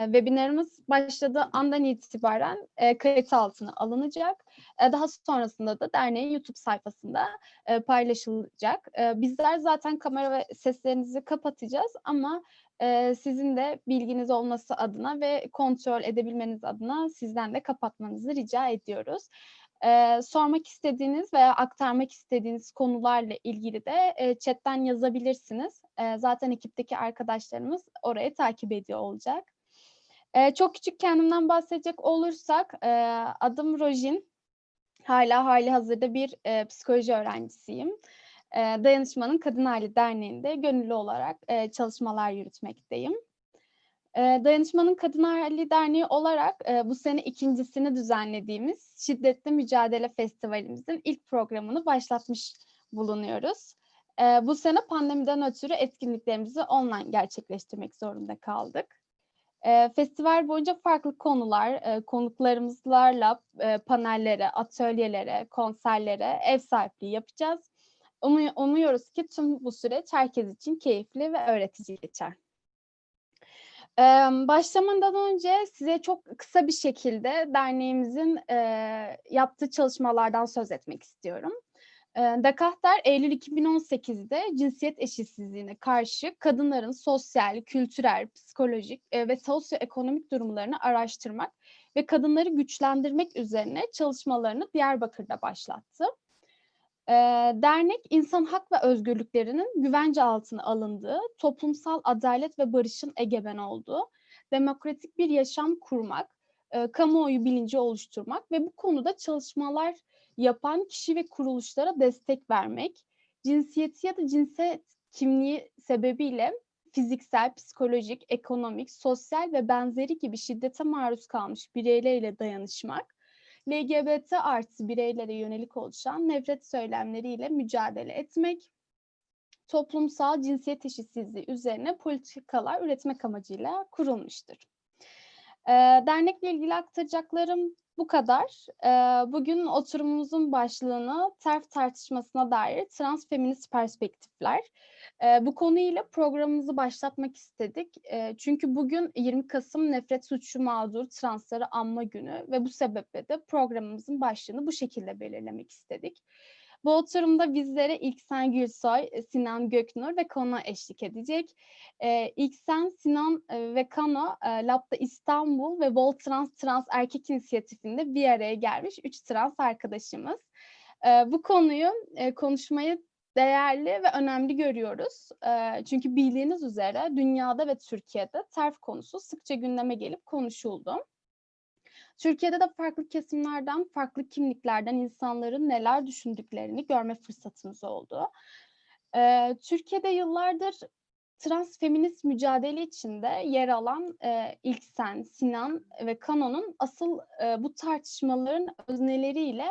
Webinarımız başladığı andan itibaren kayıt altına alınacak. Daha sonrasında da derneğin YouTube sayfasında paylaşılacak. Bizler zaten kamera ve seslerinizi kapatacağız ama sizin de bilginiz olması adına ve kontrol edebilmeniz adına sizden de kapatmanızı rica ediyoruz. Sormak istediğiniz veya aktarmak istediğiniz konularla ilgili de chatten yazabilirsiniz. Zaten ekipteki arkadaşlarımız orayı takip ediyor olacak. Çok küçük kendimden bahsedecek olursak, adım Rojin. Hala hali hazırda bir psikoloji öğrencisiyim. Dayanışmanın Kadın Hali Derneği'nde gönüllü olarak çalışmalar yürütmekteyim. Dayanışmanın Kadın Hali Derneği olarak bu sene ikincisini düzenlediğimiz Şiddetli Mücadele Festivalimizin ilk programını başlatmış bulunuyoruz. Bu sene pandemiden ötürü etkinliklerimizi online gerçekleştirmek zorunda kaldık. Festival boyunca farklı konular, konuklarımızlarla panellere, atölyelere, konserlere ev sahipliği yapacağız. Umuyoruz ki tüm bu süreç herkes için keyifli ve öğretici geçer. Başlamadan önce size çok kısa bir şekilde derneğimizin yaptığı çalışmalardan söz etmek istiyorum. Dekahter Eylül 2018'de cinsiyet eşitsizliğine karşı kadınların sosyal, kültürel, psikolojik ve sosyoekonomik durumlarını araştırmak ve kadınları güçlendirmek üzerine çalışmalarını Diyarbakır'da başlattı. Dernek, insan hak ve özgürlüklerinin güvence altına alındığı, toplumsal adalet ve barışın egemen olduğu, demokratik bir yaşam kurmak, kamuoyu bilinci oluşturmak ve bu konuda çalışmalar yapan kişi ve kuruluşlara destek vermek, cinsiyeti ya da cinsiyet kimliği sebebiyle fiziksel, psikolojik, ekonomik, sosyal ve benzeri gibi şiddete maruz kalmış bireylerle dayanışmak, LGBT artı bireylere yönelik oluşan nefret söylemleriyle mücadele etmek, toplumsal cinsiyet eşitsizliği üzerine politikalar üretmek amacıyla kurulmuştur. Dernekle ilgili aktaracaklarım bu kadar. Bugün oturumumuzun başlığını TERF tartışmasına dair transfeminist perspektifler. Bu konuyla programımızı başlatmak istedik. Çünkü bugün 20 Kasım Nefret Suçu Mağdur Transları Anma Günü ve bu sebeple de programımızın başlığını bu şekilde belirlemek istedik. Bu oturumda bizlere İlksen Gülsoy, Sinan Göknur ve Kano eşlik edecek. İlksen, Sinan ve Kano, Lab'da İstanbul ve Voltrans Trans Erkek İnisiyatifi'nde bir araya gelmiş 3 trans arkadaşımız. Bu konuyu konuşmayı değerli ve önemli görüyoruz. Çünkü bildiğiniz üzere dünyada ve Türkiye'de TERF konusu sıkça gündeme gelip konuşuldu. Türkiye'de de farklı kesimlerden, farklı kimliklerden insanların neler düşündüklerini görme fırsatımız oldu. Türkiye'de yıllardır transfeminist mücadele içinde yer alan İlksen, Sinan ve Kano'nun asıl bu tartışmaların özneleriyle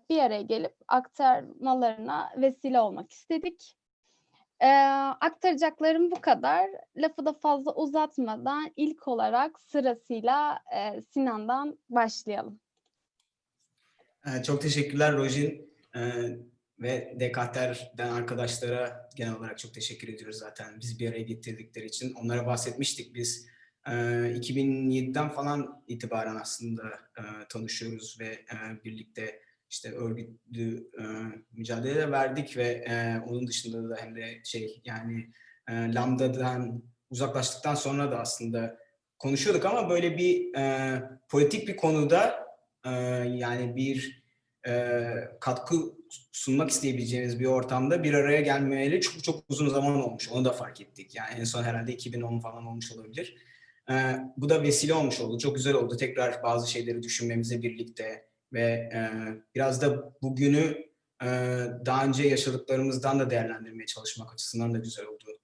bir araya gelip aktarmalarına vesile olmak istedik. Aktaracaklarım bu kadar. Lafı da fazla uzatmadan ilk olarak sırasıyla Sinan'dan başlayalım. Çok teşekkürler Rojin ve Dekahter'den arkadaşlara genel olarak çok teşekkür ediyoruz zaten bizi bir araya getirdikleri için. Onlara bahsetmiştik biz. 2007'den falan itibaren aslında tanışıyoruz ve birlikte işte örgütlü mücadele verdik ve onun dışında da hem de Lambda'dan uzaklaştıktan sonra da aslında konuşuyorduk ama böyle bir politik bir konuda yani bir katkı sunmak isteyebileceğimiz bir ortamda bir araya gelmeyeli çok çok uzun zaman olmuş. Onu da fark ettik. Yani en son herhalde 2010 falan olmuş olabilir. Bu da vesile olmuş oldu. Çok güzel oldu. Tekrar bazı şeyleri düşünmemize birlikte ve biraz da bugünü daha önce yaşadıklarımızdan da değerlendirmeye çalışmak açısından da güzel oldu.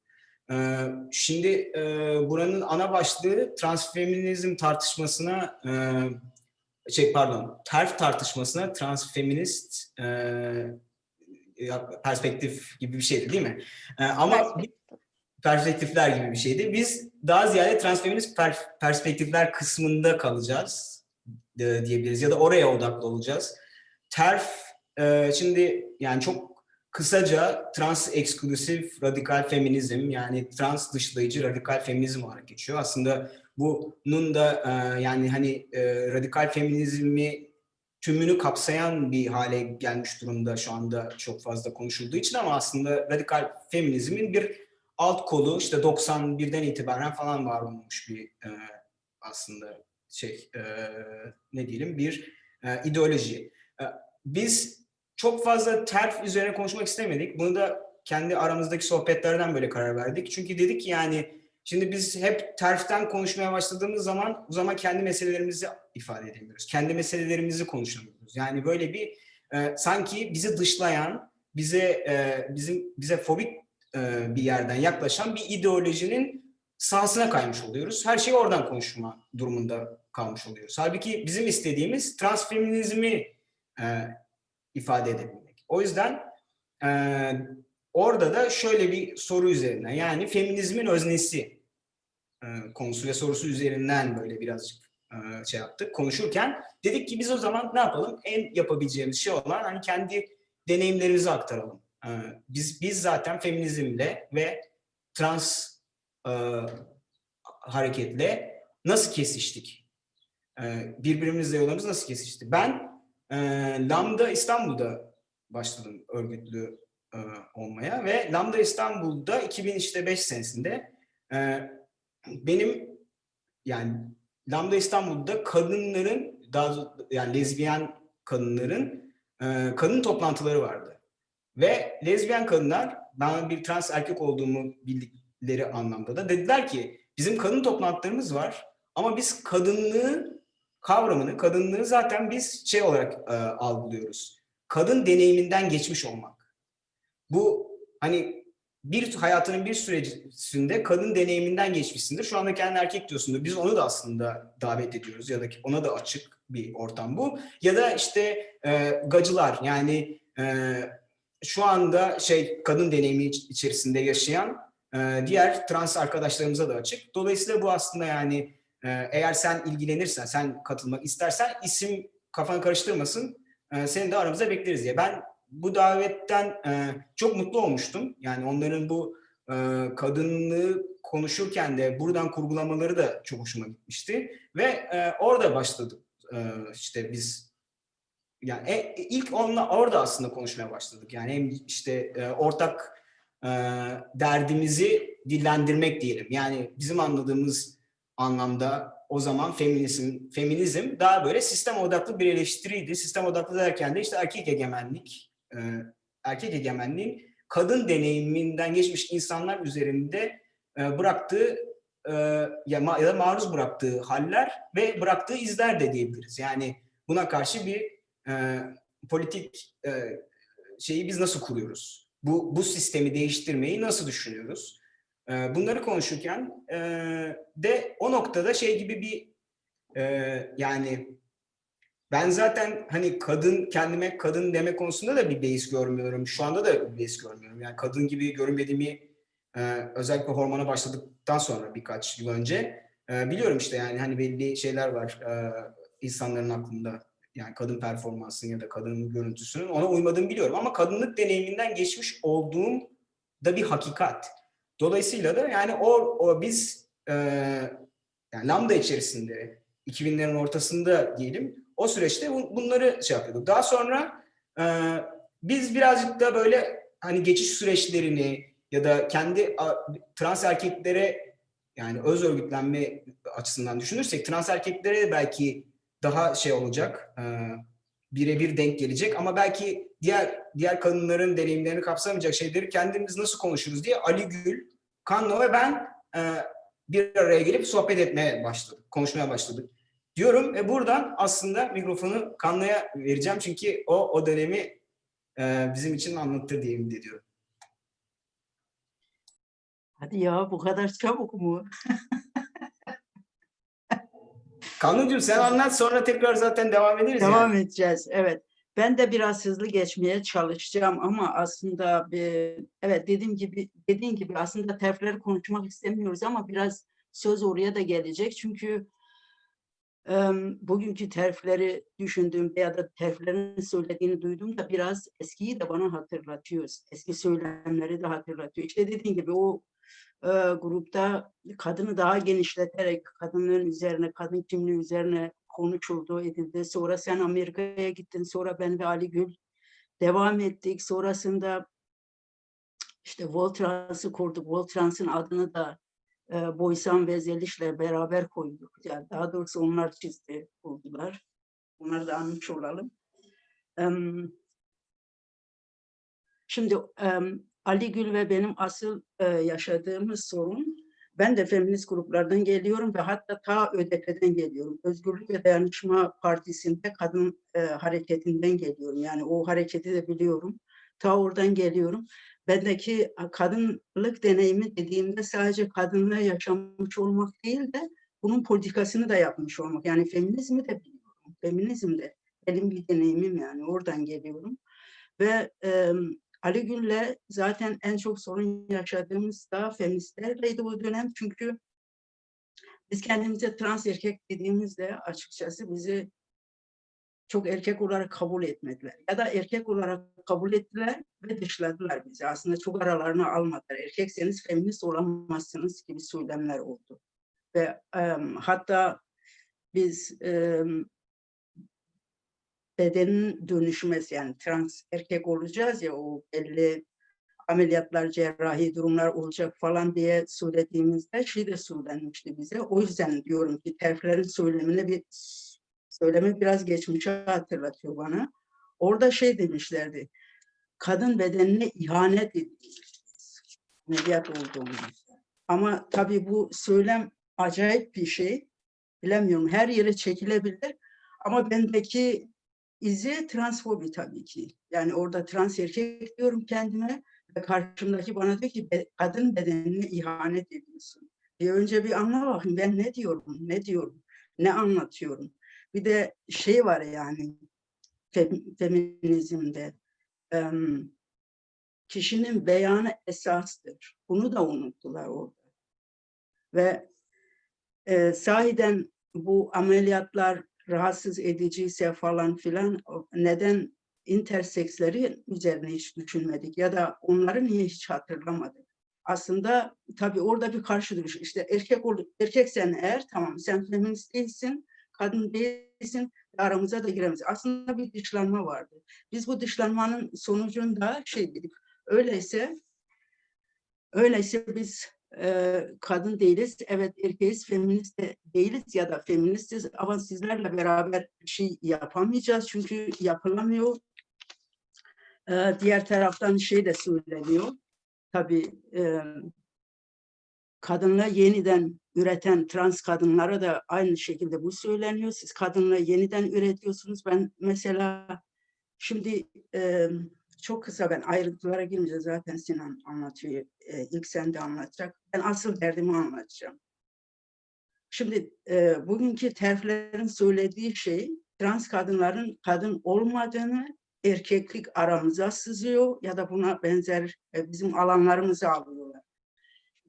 Şimdi buranın ana başlığı transfeminizm tartışmasına TERF tartışmasına transfeminist perspektif gibi bir şeydi değil mi? Ama perspektifler gibi bir şeydi. Biz daha ziyade transfeminist perspektifler kısmında kalacağız diyebiliriz ya da oraya odaklı olacağız. TERF şimdi yani çok kısaca trans eksklusif radikal feminizm yani trans dışlayıcı radikal feminizm olarak geçiyor. Aslında bunun da yani hani radikal feminizmi tümünü kapsayan bir hale gelmiş durumda şu anda çok fazla konuşulduğu için, ama aslında radikal feminizmin bir alt kolu işte 91'den itibaren falan var olmuş bir aslında ne diyelim bir ideoloji. Biz çok fazla TERF üzerine konuşmak istemedik. Bunu da kendi aramızdaki sohbetlerden böyle karar verdik. Çünkü dedik ki yani şimdi biz hep TERF'ten konuşmaya başladığımız zaman o zaman kendi meselelerimizi ifade edemiyoruz. Kendi meselelerimizi konuşamıyoruz. Yani böyle bir sanki bizi dışlayan, bize fobik bir yerden yaklaşan bir ideolojinin sahasına kaymış oluyoruz. Her şeyi oradan konuşma durumunda kalmış oluyoruz. Halbuki bizim istediğimiz transfeminizmi ifade edebilmek. O yüzden orada da şöyle bir soru üzerinden, yani feminizmin öznesi konusu ve sorusu üzerinden böyle birazcık yaptık. Konuşurken dedik ki biz o zaman ne yapalım? En yapabileceğimiz şey olan hani kendi deneyimlerimizi aktaralım. Biz zaten feminizmle ve trans hareketle nasıl kesiştik? Birbirimizle yollarımız nasıl kesişti? Ben Lambda İstanbul'da başladım örgütlü olmaya ve Lambda İstanbul'da 2005 senesinde benim yani Lambda İstanbul'da kadınların yani lezbiyen kadınların kadın toplantıları vardı. Ve lezbiyen kadınlar ben bir trans erkek olduğumu bildikleri anlamda da dediler ki bizim kadın toplantılarımız var ama biz kadınlığı kavramını, kadınlığı zaten biz olarak algılıyoruz. Kadın deneyiminden geçmiş olmak. Bu hani hayatının bir sürecinde kadın deneyiminden geçmişsindir. Şu anda kendin erkek diyorsundur. Biz onu da aslında davet ediyoruz ya da ona da açık bir ortam bu. Ya da işte gacılar yani şu anda kadın deneyimi içerisinde yaşayan diğer trans arkadaşlarımıza da açık. Dolayısıyla bu aslında yani eğer sen ilgilenirsen, sen katılmak istersen isim kafanı karıştırmasın. Seni de aramıza bekleriz diye. Ben bu davetten çok mutlu olmuştum. Yani onların bu kadınlığı konuşurken de buradan kurgulamaları da çok hoşuma gitmişti. Ve orada başladık. İşte biz yani ilk orada aslında konuşmaya başladık. Yani hem işte ortak derdimizi dillendirmek diyelim. Yani bizim anladığımız anlamda o zaman feminizm daha böyle sistem odaklı bir eleştiriydi. Sistem odaklı derken de işte erkek egemenliğin kadın deneyiminden geçmiş insanlar üzerinde bıraktığı ya da maruz bıraktığı haller ve bıraktığı izler de diyebiliriz. Yani buna karşı bir politik şeyi biz nasıl kuruyoruz? Bu sistemi değiştirmeyi nasıl düşünüyoruz? Bunları konuşurken de o noktada gibi bir yani ben zaten hani kendime kadın deme konusunda da bir beis görmüyorum. Şu anda da bir beis görmüyorum. Yani kadın gibi görünmediğimi özellikle hormona başladıktan sonra birkaç yıl önce biliyorum işte yani hani belli şeyler var insanların aklında. Yani kadın performansının ya da kadının görüntüsünün ona uymadığını biliyorum. Ama kadınlık deneyiminden geçmiş olduğum da bir hakikat. Dolayısıyla da yani biz yani Lambda içerisinde 2000'lerin ortasında diyelim o süreçte bunları yapıyorduk. Daha sonra biz birazcık da böyle hani geçiş süreçlerini ya da kendi trans erkeklere yani öz örgütlenme açısından düşünürsek trans erkeklere belki daha olacak, birebir denk gelecek ama belki diğer kadınların deneyimlerini kapsamayacak şeyleri kendimiz nasıl konuşuruz diye Ali Gül, Kanno ve ben bir araya gelip sohbet etmeye başladık, konuşmaya başladık diyorum. Buradan aslında mikrofonu Kanno'ya vereceğim çünkü o dönemi bizim için anlatır diye ümit ediyorum. Hadi ya, bu kadar çabuk mu? Kanlıcığım sen anlat, sonra tekrar zaten devam ederiz. Devam edeceğiz, evet. Ben de biraz hızlı geçmeye çalışacağım ama aslında evet dediğin gibi aslında TERF'leri konuşmak istemiyoruz ama biraz söz oraya da gelecek. Çünkü bugünkü TERF'leri düşündüğümde ya da TERF'lerin söylediğini duyduğumda biraz eskiyi de bana hatırlatıyor. Eski söylemleri de hatırlatıyor. İşte dediğin gibi o grupta kadını daha genişleterek kadınların üzerine, kadın kimliği üzerine konuşuldu, edildi. Sonra sen Amerika'ya gittin, sonra ben ve Ali Gül devam ettik. Sonrasında işte Voltrans'ı kurduk. Voltrans'ın adını da Boysan ve Zeliş'le beraber koyduk. Yani daha doğrusu onlar çizdi, kurdular. Onları da anmış olalım. Şimdi Ali Gül ve benim asıl yaşadığımız sorun, ben de feminist gruplardan geliyorum ve hatta ta ÖDP'den geliyorum. Özgürlük ve Dayanışma Partisi'nde kadın hareketinden geliyorum. Yani o hareketi de biliyorum. Ta oradan geliyorum. Bendeki kadınlık deneyimi dediğimde sadece kadınla yaşamış olmak değil de bunun politikasını da yapmış olmak. Yani feminizmi de biliyorum. Feminizm de benim bir deneyimim, yani oradan geliyorum. Ve Ali Gül'le zaten en çok sorun yaşadığımız da feministlerleydi o dönem. Çünkü biz kendimize trans erkek dediğimizde açıkçası bizi çok erkek olarak kabul etmediler. Ya da erkek olarak kabul ettiler ve dışladılar bizi. Aslında çok aralarına almadılar. Erkekseniz feminist olamazsınız gibi söylemler oldu. Ve hatta biz bedenin dönüşmesi, yani trans erkek olacağız ya, o belli ameliyatlar, cerrahi durumlar olacak falan diye söylediğimizde şey de söylenmişti bize. O yüzden diyorum ki terflerin söylemi biraz geçmişe hatırlatıyor bana. Orada şey demişlerdi, kadın bedenine ihanet ediyoruz ameliyat olduğumuzda. Ama tabii bu söylem acayip bir şey. Bilemiyorum, her yere çekilebilir. Ama bendeki izi transfobi tabii ki. Yani orada trans erkek diyorum kendime ve karşımdaki bana diyor ki kadın bedenine ihanet ediyorsun. Önce bir anla bakayım, ben ne diyorum, ne anlatıyorum. Bir de şey var yani feminizmde, kişinin beyanı esastır. Bunu da unuttular orada. Ve sahiden bu ameliyatlar rahatsız ediciyse falan filan, neden interseksleri üzerine hiç düşünmedik ya da onları niye hiç hatırlamadık? Aslında tabii orada bir karşı duruş. İşte erkeksen eğer tamam, sen feminist değilsin, kadın değilsin, aramıza da giremez. Aslında bir dışlanma vardı. Biz bu dışlanmanın sonucunda şey dedik. Öyleyse biz kadın değiliz, evet erkeğiz, feminist de değiliz ya da feministiz ama sizlerle beraber bir şey yapamayacağız çünkü yapılamıyor. Diğer taraftan şey de söyleniyor, tabii kadınla yeniden üreten trans kadınlara da aynı şekilde bu söyleniyor. Siz kadınla yeniden üretiyorsunuz. Ben mesela şimdi çok kısa, ben ayrıntılara girmeyeceğim, zaten Sinan anlatıyor. İlk sen de anlatacak. Ben asıl derdimi anlatacağım. Şimdi bugünkü terflerin söylediği şey, trans kadınların kadın olmadığını, erkeklik aramıza sızıyor ya da buna benzer bizim alanlarımızı alıyorlar.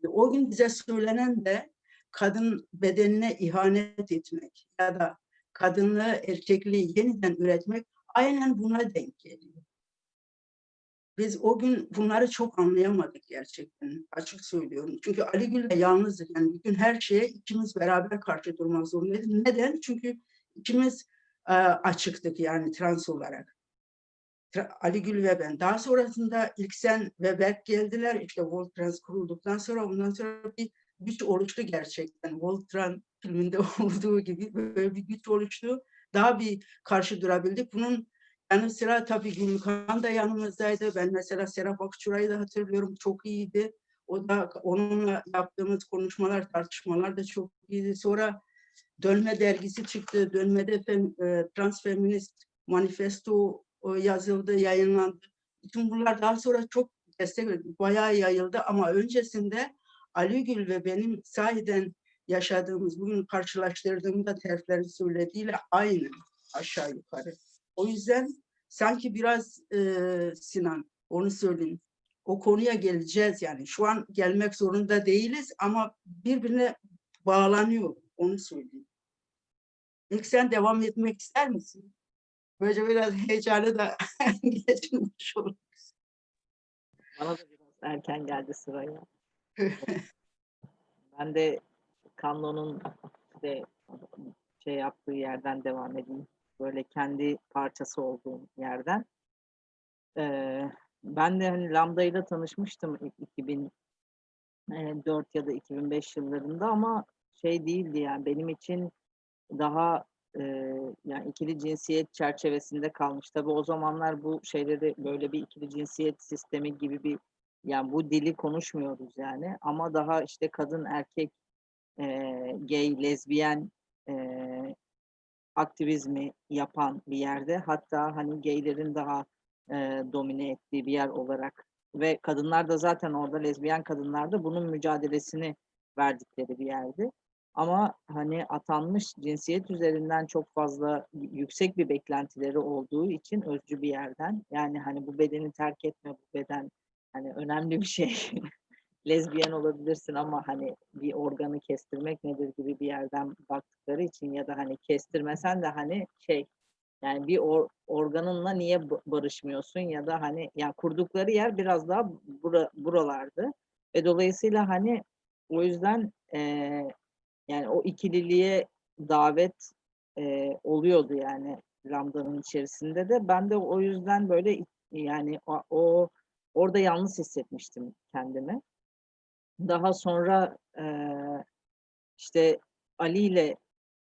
O gün bize söylenen de kadın bedenine ihanet etmek ya da kadınlığı, erkekliği yeniden üretmek aynen buna denk geliyor. Biz o gün bunları çok anlayamadık gerçekten, açık söylüyorum. Çünkü Ali Gül'le yalnızdık. Yani bütün her şeye ikimiz beraber karşı durmak zorundaydık. Neden? Çünkü ikimiz açıktık yani trans olarak. Ali Gül ve ben. Daha sonrasında İlksen ve Berk geldiler. İşte Voltrans kurulduktan sonra, ondan sonra bir güç oluştu gerçekten. Voltran filminde olduğu gibi böyle bir güç oluştu. Daha bir karşı durabildik. Bunun yanı sıra tabii Gülkan da yanımızdaydı. Ben mesela Serap Akçuray'ı da hatırlıyorum. Çok iyiydi. O da, onunla yaptığımız konuşmalar, tartışmalar da çok iyiydi. Sonra Dönme dergisi çıktı. Dönme'de Transfeminist Manifesto yazıldı, yayınlandı. Bütün bunlar daha sonra çok destek verdi. Bayağı yayıldı ama öncesinde Ali Gül ve benim sahiden yaşadığımız, bugün karşılaştırdığımda terflerin söylediğiyle aynı aşağı yukarı. O yüzden sanki biraz Sinan, onu söyleyeyim. O konuya geleceğiz yani. Şu an gelmek zorunda değiliz ama birbirine bağlanıyor. Onu söyleyeyim. İlk sen devam etmek ister misin? Böylece biraz heyecanı da geçmiş olur. Bana da biraz erken geldi sıraya. Ben de Canlo'nun işte şey yaptığı yerden devam edeyim. Böyle kendi parçası olduğum yerden. Ben de hani Lambda ile tanışmıştım 2004 ya da 2005 yıllarında ama şey değildi yani benim için daha yani ikili cinsiyet çerçevesinde kalmış. Tabii o zamanlar bu şeyleri böyle bir ikili cinsiyet sistemi gibi bir yani bu dili konuşmuyoruz yani ama daha işte kadın erkek gay, lezbiyen aktivizmi yapan bir yerde. Hatta hani gaylerin daha domine ettiği bir yer olarak ve kadınlar da zaten orada lezbiyen kadınlar da bunun mücadelesini verdikleri bir yerdi. Ama hani atanmış cinsiyet üzerinden çok fazla yüksek bir beklentileri olduğu için özcü bir yerden yani hani bu bedeni terk etme bu beden hani önemli bir şey. Lezbiyen olabilirsin ama hani bir organı kestirmek nedir gibi bir yerden baktıkları için ya da hani kestirmesen de hani şey yani bir organınla niye barışmıyorsun ya da hani yani kurdukları yer biraz daha buralardı ve dolayısıyla hani o yüzden yani o ikililiğe davet oluyordu yani Lambda'nın içerisinde de ben de o yüzden böyle yani orada yalnız hissetmiştim kendimi. Daha sonra işte Ali ile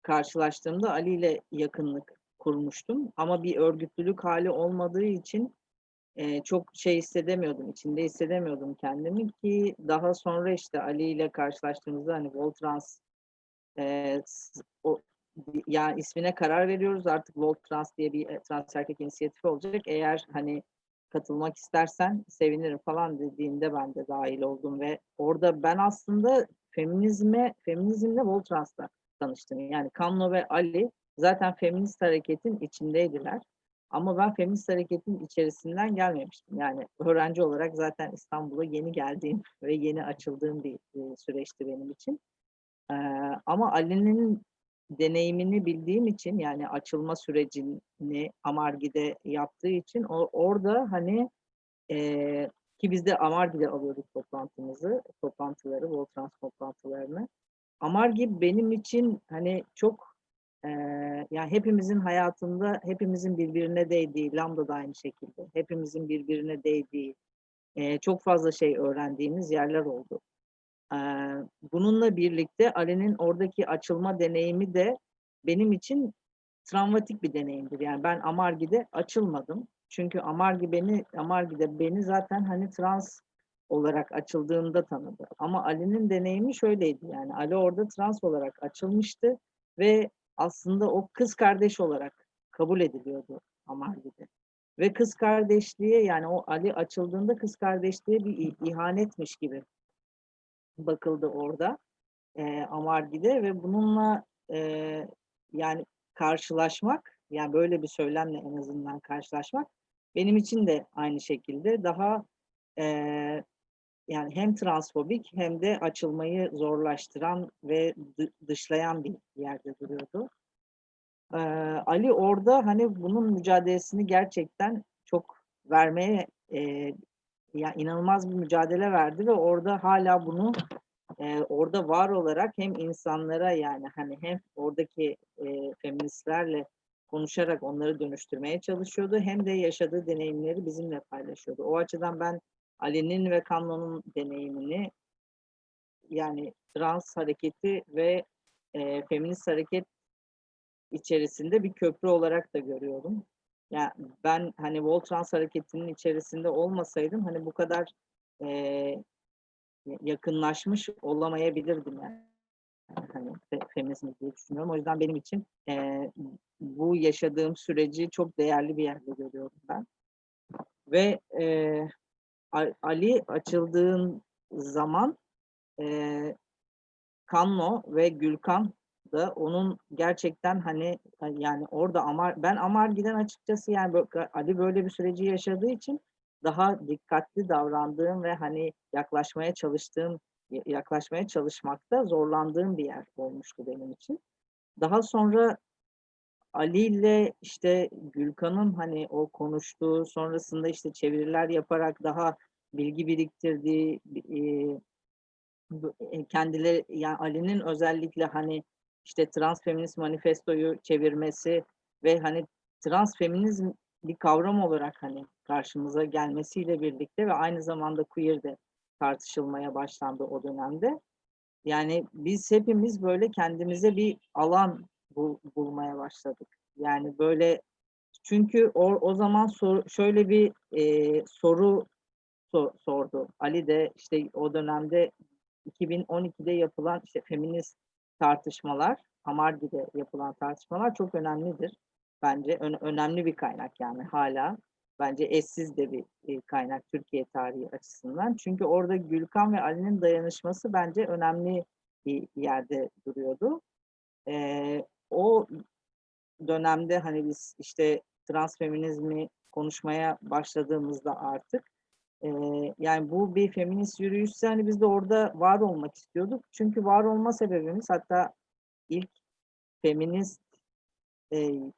karşılaştığımda Ali ile yakınlık kurmuştum. Ama bir örgütlülük hali olmadığı için çok şey hissedemiyordum, içinde hissedemiyordum kendimi ki daha sonra işte Ali ile karşılaştığımızda hani Voltrans o yani ismine karar veriyoruz artık Voltrans diye bir trans erkek inisiyatifi olacak. Eğer hani katılmak istersen sevinirim falan dediğinde ben de dahil oldum ve orada ben aslında feminizmle Voltrans'la tanıştım. Yani Kamlo ve Ali zaten feminist hareketin içindeydiler. Ama ben feminist hareketin içerisinden gelmemiştim. Yani öğrenci olarak zaten İstanbul'a yeni geldiğim ve yeni açıldığım bir süreçti benim için. Ama Ali'nin deneyimini bildiğim için yani açılma sürecini Amargi'de yaptığı için orada hani ki biz de Amargi'de alıyorduk toplantıları, Voltrans toplantılarını. Amargi benim için hani çok yani hepimizin hayatında hepimizin birbirine değdiği, Lambda da aynı şekilde, hepimizin birbirine değdiği çok fazla şey öğrendiğimiz yerler oldu. Bununla birlikte Ali'nin oradaki açılma deneyimi de benim için travmatik bir deneyimdir. Yani ben Amargi'de açılmadım. Çünkü Amargi'de beni zaten hani trans olarak açıldığımda tanıdı. Ama Ali'nin deneyimi şöyleydi yani Ali orada trans olarak açılmıştı ve aslında o kız kardeş olarak kabul ediliyordu Amargi'de. Ve kız kardeşliğe yani o Ali açıldığında kız kardeşliğe bir ihanetmiş gibi bakıldı orada Amargi'de ve bununla yani karşılaşmak yani böyle bir söylemle en azından karşılaşmak benim için de aynı şekilde daha e, yani hem transfobik hem de açılmayı zorlaştıran ve dışlayan bir yerde duruyordu. Ali orada hani bunun mücadelesini gerçekten çok vermeye yani inanılmaz bir mücadele verdi ve orada hala bunu orada var olarak hem insanlara yani hani hem oradaki feministlerle konuşarak onları dönüştürmeye çalışıyordu hem de yaşadığı deneyimleri bizimle paylaşıyordu. O açıdan ben Ali'nin ve Kamlo'nun deneyimini yani trans hareketi ve feminist hareket içerisinde bir köprü olarak da görüyorum. Yani ben hani Voltrans hareketinin içerisinde olmasaydım hani bu kadar yakınlaşmış olamayabilirdim yani. Hani feminizm diye düşünüyorum. O yüzden benim için bu yaşadığım süreci çok değerli bir yerde görüyorum ben. Ve Ali açıldığın zaman Kanlo ve Gülkan da onun gerçekten hani yani orada ben Amargi'den açıkçası yani Ali böyle bir süreci yaşadığı için daha dikkatli davrandığım ve hani yaklaşmaya çalışmakta zorlandığım bir yer olmuştu benim için. Daha sonra Ali ile işte Gülkan'ın hani o konuştuğu sonrasında işte çeviriler yaparak daha bilgi biriktirdiği kendileri, yani Ali'nin özellikle hani işte transfeminist manifestoyu çevirmesi ve hani transfeminizm bir kavram olarak hani karşımıza gelmesiyle birlikte ve aynı zamanda queer de tartışılmaya başlandı o dönemde. Yani biz hepimiz böyle kendimize bir alan bulmaya başladık. Yani böyle, çünkü o zaman şöyle bir soru sordu. Ali de işte o dönemde 2012'de yapılan işte feminist tartışmalar, Hamargi'de yapılan tartışmalar çok önemlidir. Bence önemli bir kaynak yani hala. Bence eşsiz de bir kaynak Türkiye tarihi açısından. Çünkü orada Gülkan ve Ali'nin dayanışması bence önemli bir yerde duruyordu. O dönemde hani biz işte transfeminizmi konuşmaya başladığımızda artık yani bu bir feminist yürüyüşse hani biz de orada var olmak istiyorduk. Çünkü var olma sebebimiz, hatta ilk feminist e,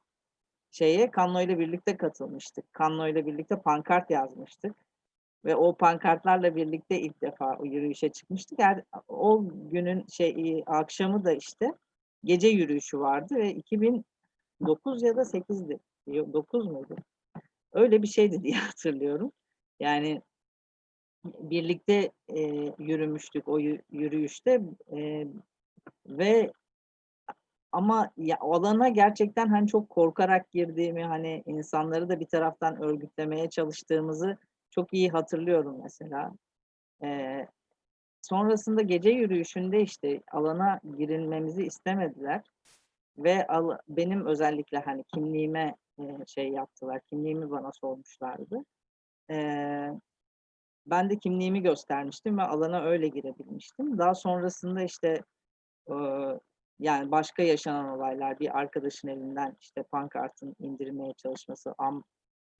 Kanno ile birlikte katılmıştık. Kanno ile birlikte pankart yazmıştık. Ve o pankartlarla birlikte ilk defa o yürüyüşe çıkmıştık. Yani o günün akşamı da işte gece yürüyüşü vardı ve 2009 ya da 8'di. 9 muydu? Öyle bir şeydi diye hatırlıyorum. Yani birlikte yürümüştük o yürüyüşte ve ama ya, alana gerçekten hani çok korkarak girdiğimi, hani insanları da bir taraftan örgütlemeye çalıştığımızı çok iyi hatırlıyorum mesela. E, Sonrasında gece yürüyüşünde işte alana girilmemizi istemediler ve benim özellikle hani kimliğime yaptılar, kimliğimi bana sormuşlardı. Ben de kimliğimi göstermiştim ve alana öyle girebilmiştim. Daha sonrasında işte yani başka yaşanan olaylar, bir arkadaşın elinden işte pankartın indirmeye çalışması,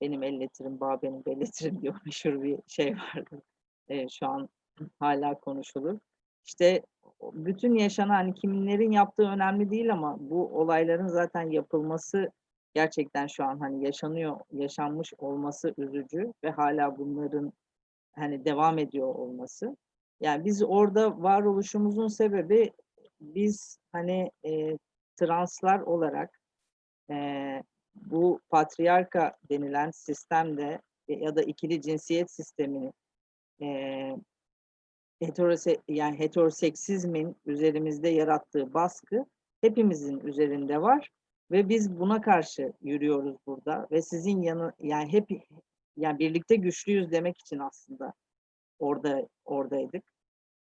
benim elletirim, benim belletirim diyor meşhur bir şey vardı. Şu an hala konuşulur. İşte bütün yaşanan, hani kimlerin yaptığı önemli değil ama bu olayların zaten yapılması gerçekten şu an hani yaşanmış olması üzücü ve hala bunların hani devam ediyor olması. Yani biz orada varoluşumuzun sebebi, biz hani translar olarak bu patriarka denilen sistemde ya da ikili cinsiyet sistemini e, yani heteroseksizmin üzerimizde yarattığı baskı hepimizin üzerinde var ve biz buna karşı yürüyoruz burada ve sizin yani yani birlikte güçlüyüz demek için aslında oradaydık.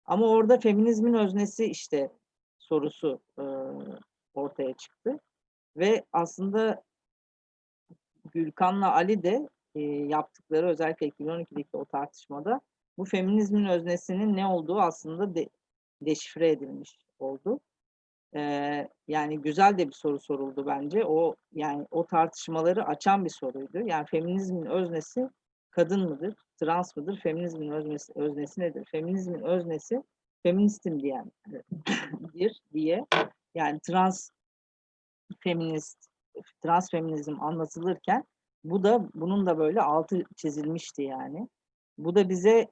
Ama orada feminizmin öznesi işte sorusu ortaya çıktı ve aslında Gülkan'la Ali de yaptıkları, özellikle 2012'deki o tartışmada, bu feminizmin öznesinin ne olduğu aslında deşifre edilmiş oldu. Yani güzel de bir soru soruldu bence. Yani o tartışmaları açan bir soruydu. Yani feminizmin öznesi kadın mıdır, trans mıdır? Feminizmin öznesi nedir? Feminizmin öznesi feministim diyendir diye. Yani transfeminizm anlatılırken bunun da böyle altı çizilmişti yani. Bu da bize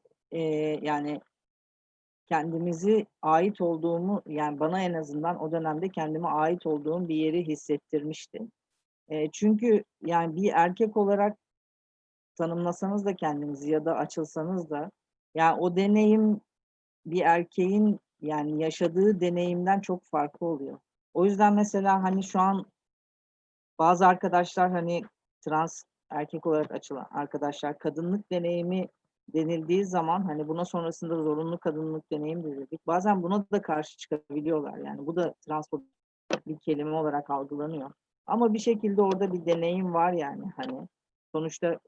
yani kendimizi ait olduğumu, yani bana en azından o dönemde kendime ait olduğum bir yeri hissettirmişti. Çünkü yani bir erkek olarak tanımlasanız da kendinizi ya da açılsanız da, yani o deneyim bir erkeğin yani yaşadığı deneyimden çok farklı oluyor. O yüzden mesela hani şu an bazı arkadaşlar, hani trans erkek olarak açılan arkadaşlar, kadınlık deneyimi denildiği zaman hani buna sonrasında zorunlu kadınlık deneyim dedik. Bazen buna da karşı çıkabiliyorlar. Yani bu da transfobik bir kelime olarak algılanıyor. Ama bir şekilde orada bir deneyim var yani, hani sonuçta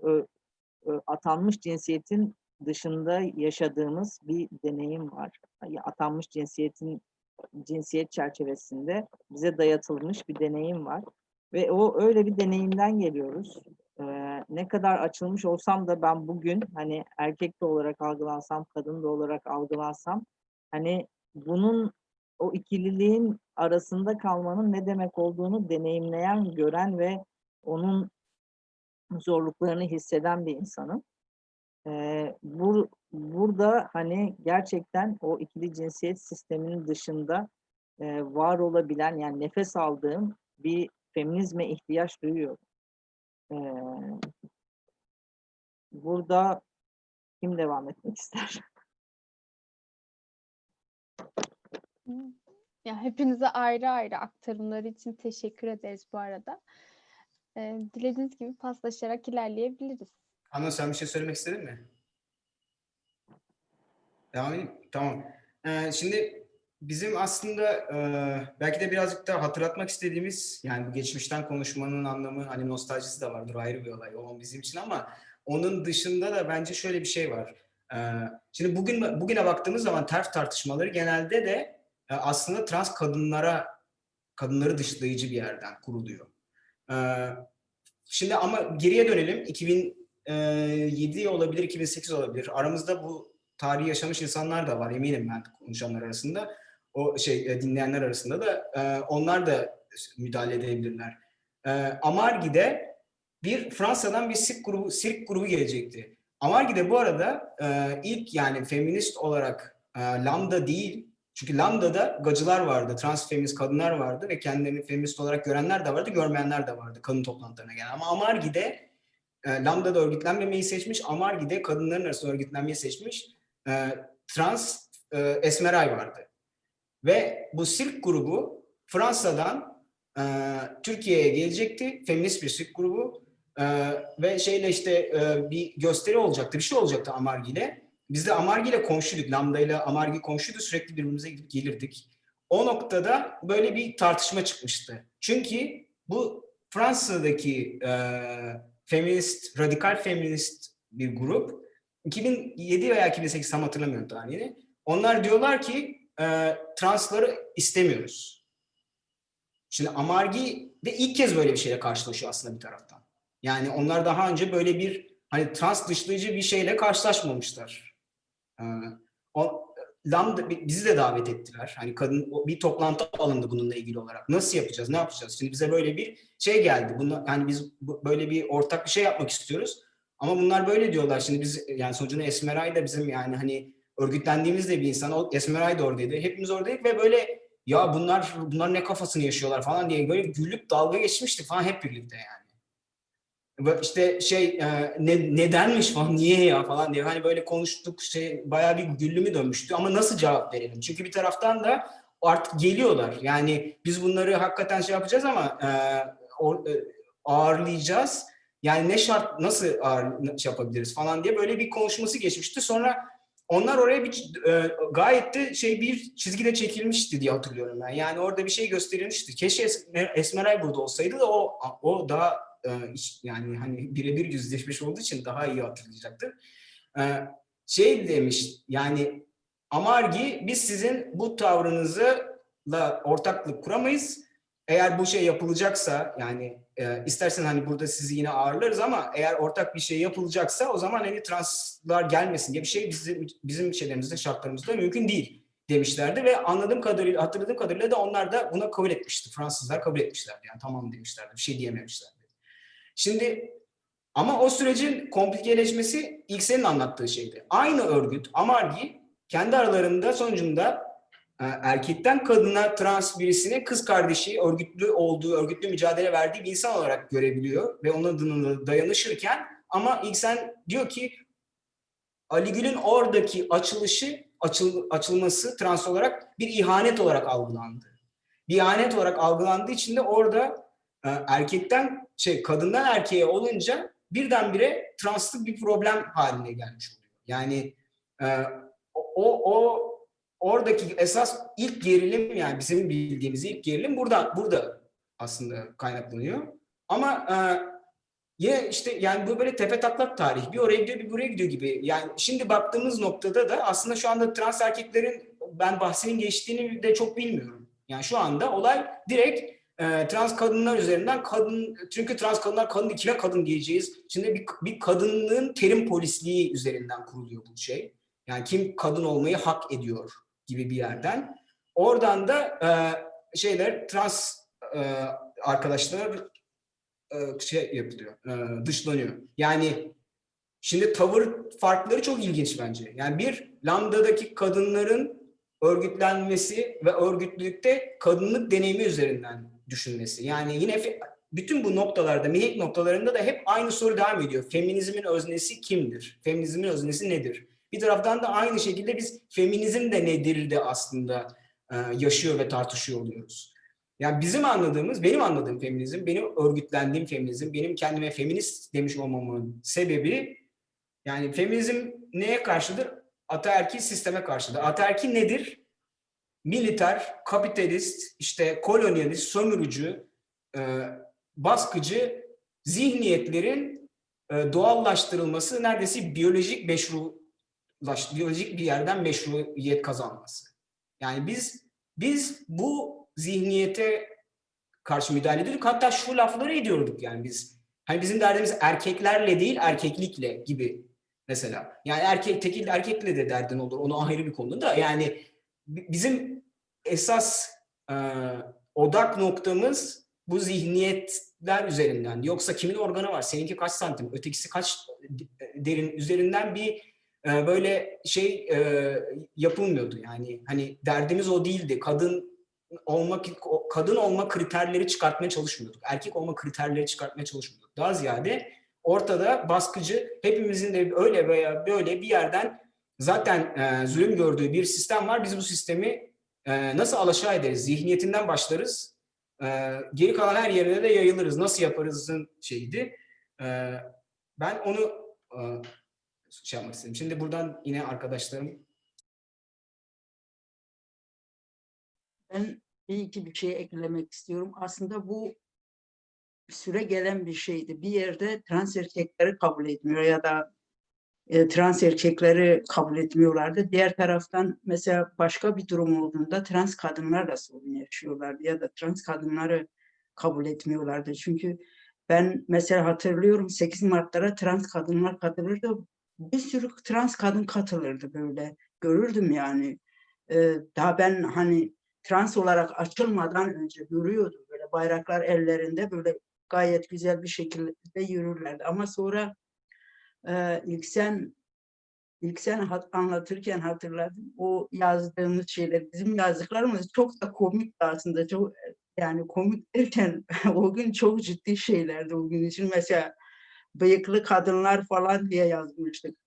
atanmış cinsiyetin dışında yaşadığımız bir deneyim var. Atanmış cinsiyet çerçevesinde bize dayatılmış bir deneyim var. Ve öyle bir deneyimden geliyoruz. Ne kadar açılmış olsam da ben bugün hani erkek de olarak algılansam, kadın da olarak algılansam, hani bunun, o ikililiğin arasında kalmanın ne demek olduğunu deneyimleyen, gören ve onun zorluklarını hisseden bir insanım. Burada hani gerçekten o ikili cinsiyet sisteminin dışında var olabilen, yani nefes aldığım bir feminizme ihtiyaç duyuyorum. Burada kim devam etmek ister? Ya hepinize ayrı ayrı aktarımları için teşekkür ederiz bu arada. Dilediğiniz gibi paslaşarak ilerleyebiliriz. Ana sen bir şey söylemek istedin mi? Devam edeyim. Tamam. Şimdi bizim aslında belki de birazcık da hatırlatmak istediğimiz, yani bu geçmişten konuşmanın anlamı, hani nostaljisi de vardır, ayrı bir olay o bizim için, ama onun dışında da bence şöyle bir şey var. Şimdi bugüne baktığımız zaman TERF tartışmaları genelde de aslında trans kadınları dışlayıcı bir yerden kuruluyor. Şimdi ama geriye dönelim. 2007 olabilir, 2008 olabilir. Aramızda bu tarihi yaşamış insanlar da var, eminim ben konuşanlar arasında. Dinleyenler arasında da onlar da müdahale edebilirler. Amargi'de Fransa'dan bir sirk grubu gelecekti. Amargi'de bu arada ilk, yani feminist olarak Lambda değil, çünkü Lambda'da gacılar vardı, trans feminist kadınlar vardı ve kendilerini feminist olarak görenler de vardı, görmeyenler de vardı kadın toplantılarına gelen. Ama Amargi'de Lambda'da örgütlenmemeyi seçmiş, Amargi'de kadınların arasında örgütlenmeyi seçmiş trans Esmeray vardı. Ve bu sirk grubu Fransa'dan Türkiye'ye gelecekti, feminist bir sirk grubu ve bir gösteri olacaktı, bir şey olacaktı Amargi'yle. Biz de Amargi'yle komşuyduk, Lambda ile Amargi komşuydu, sürekli birbirimize gidip gelirdik. O noktada böyle bir tartışma çıkmıştı. Çünkü bu Fransa'daki radikal feminist bir grup, 2007 veya 2008 tam hatırlamıyorum tarihini. Onlar diyorlar ki transları istemiyoruz. Şimdi Amargi de ilk kez böyle bir şeyle karşılaşıyor aslında bir taraftan. Yani onlar daha önce böyle bir hani trans dışlayıcı bir şeyle karşılaşmamışlar. Lambda bizi de davet ettiler. Hani bir toplantı alındı bununla ilgili olarak. Nasıl yapacağız? Ne yapacağız? Şimdi bize böyle bir şey geldi. Yani biz böyle bir ortak bir şey yapmak istiyoruz. Ama bunlar böyle diyorlar. Şimdi biz, yani sonucunda Esmeray da bizim, yani hani örgütlendiğimiz de bir insan. Esmeray da oradaydı. Hepimiz oradaydık ve böyle ya bunlar ne kafasını yaşıyorlar falan diye böyle gülüp dalga geçmiştik falan hep birlikte yani. İşte nedenmiş falan, niye ya falan diye hani böyle konuştuk, bayağı bir güllümü dönmüştü ama nasıl cevap verelim? Çünkü bir taraftan da artık geliyorlar. Yani biz bunları hakikaten yapacağız ama ağırlayacağız. Yani ne şart, nasıl yapabiliriz falan diye böyle bir konuşması geçmişti. Sonra onlar oraya gayet de bir çizgide çekilmişti diye hatırlıyorum ben. Yani orada bir şey gösterilmişti. Keşke Esmeray burada olsaydı da o daha yani hani birebir yüzleşmiş olduğu için daha iyi hatırlayacaktır. Demiş yani Amargi, biz sizin bu tavrınızla ortaklık kuramayız. Eğer bu şey yapılacaksa, yani istersen hani burada sizi yine ağırlarız ama eğer ortak bir şey yapılacaksa o zaman hani translar gelmesin diye bir şey bizim şeylerimizde, şartlarımızda mümkün değil demişlerdi ve hatırladığım kadarıyla da onlar da buna kabul etmişti. Fransızlar kabul etmişlerdi. Yani tamam demişlerdi. Bir şey diyememişlerdi. Şimdi ama o sürecin komplikeleşmesi ilk senin anlattığı şeydi. Aynı örgüt Amargi kendi aralarında sonucunda erkekten kadına trans birisini kız kardeşi, örgütlü mücadele verdiği bir insan olarak görebiliyor ve onun adına dayanışırken, ama ilk sen diyor ki Ali Gül'ün oradaki açılması trans olarak bir ihanet olarak algılandı. Bir ihanet olarak algılandığı için de orada kadından erkeğe olunca birdenbire translık bir problem haline gelmiş oluyor. Yani oradaki esas ilk gerilim, yani bizim bildiğimiz ilk gerilim burada aslında kaynaklanıyor. Ama yine yani bu böyle tepe taklak tarih. Bir oraya gidiyor, bir buraya gidiyor gibi. Yani şimdi baktığımız noktada da aslında şu anda trans erkeklerin ben bahsinin geçtiğini de çok bilmiyorum. Yani şu anda olay direkt trans kadınlar üzerinden, çünkü trans kadınlar kime kadın diyeceğiz. Şimdi bir kadının terim polisliği üzerinden kuruluyor bu şey. Yani kim kadın olmayı hak ediyor gibi bir yerden. Oradan da trans arkadaşlar yapılıyor, dışlanıyor. Yani Şimdi tavır farkları çok ilginç bence. Yani bir, Lambda'daki kadınların örgütlenmesi ve örgütlülükte kadınlık deneyimi üzerinden düşünmesi. Yani yine bütün bu noktalarda, mihenk noktalarında da hep aynı soru devam ediyor. Feminizmin öznesi kimdir? Feminizmin öznesi nedir? Bir taraftan da aynı şekilde biz feminizm de nedir de aslında yaşıyor ve tartışıyor oluyoruz. Yani bizim anladığımız, benim anladığım feminizm, benim örgütlendiğim feminizm, benim kendime feminist demiş olmamın sebebi, yani feminizm neye karşıdır? Ataerkil sisteme karşıdır. Ataerkil nedir? Militer, kapitalist, işte kolonyalist, sömürücü, baskıcı zihniyetlerin doğallaştırılması, neredeyse biyolojik bir yerden meşruiyet kazanması. Yani biz bu zihniyete karşı müdahale ediyorduk. Hatta şu lafları ediyorduk yani biz. Hani bizim derdimiz erkeklerle değil, erkeklikle gibi mesela. Yani tekil erkekle de derdin olur. Onu ayrı bir konu da. Yani bizim esas odak noktamız bu zihniyetler üzerinden. Yoksa kimin organı var? Seninki kaç santim? Ötekisi kaç derin? Üzerinden bir böyle şey yapılmıyordu. Yani hani derdimiz o değildi. Kadın olma kriterleri çıkartmaya çalışmıyorduk. Erkek olma kriterleri çıkartmaya çalışmıyorduk. Daha ziyade ortada baskıcı, hepimizin de öyle veya böyle bir yerden zaten zulüm gördüğü bir sistem var. Biz bu sistemi nasıl alaşağı ederiz? Zihniyetinden başlarız. Geri kalan her yerine de yayılırız. Nasıl yaparızın şeydi. Ben onu şey yapmak istedim. Şimdi buradan yine arkadaşlarım. Ben bir şey eklemek istiyorum. Aslında bu süre gelen bir şeydi. Bir yerde trans erkekleri kabul etmiyor ya da trans erkekleri kabul etmiyorlardı. Diğer taraftan mesela başka bir durum olduğunda trans kadınlarla sorun yaşıyorlardı ya da trans kadınları kabul etmiyorlardı. Çünkü ben mesela hatırlıyorum 8 Mart'lara trans kadınlar katılırdı. Bir sürü trans kadın katılırdı böyle. Görürdüm yani. Daha ben hani trans olarak açılmadan önce görüyordum böyle bayraklar ellerinde böyle gayet güzel bir şekilde yürürlerdi. Ama sonra ilk sen anlatırken hatırladım. O yazdığımız şeyler, bizim yazdıklarımız çok da komikti aslında. Çok yani komik derken o gün çok ciddi şeylerdi o gün için. Mesela bıyıklı kadınlar falan diye yazmıştık.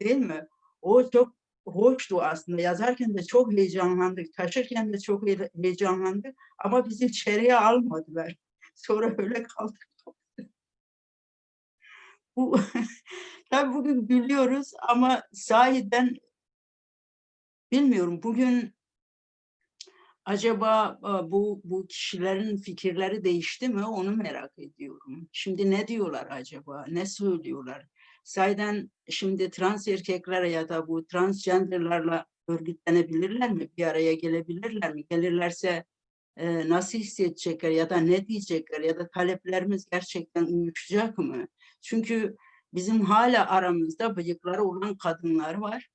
Değil mi? O çok hoştu aslında. Yazarken de çok heyecanlandık. Taşırken de çok heyecanlandık. Ama bizi içeriye almadılar. Sonra öyle kaldık. Bu tabii bugün gülüyoruz ama sahiden bilmiyorum. Bugün acaba bu kişilerin fikirleri değişti mi? Onu merak ediyorum. Şimdi ne diyorlar acaba? Ne söylüyorlar? Sahiden şimdi trans erkeklere ya da bu transgenderlarla örgütlenebilirler mi? Bir araya gelebilirler mi? Gelirlerse nasıl hissedecekler ya da ne diyecekler ya da taleplerimiz gerçekten uyuşacak mı? Çünkü bizim hala aramızda bıyıkları olan kadınlar var,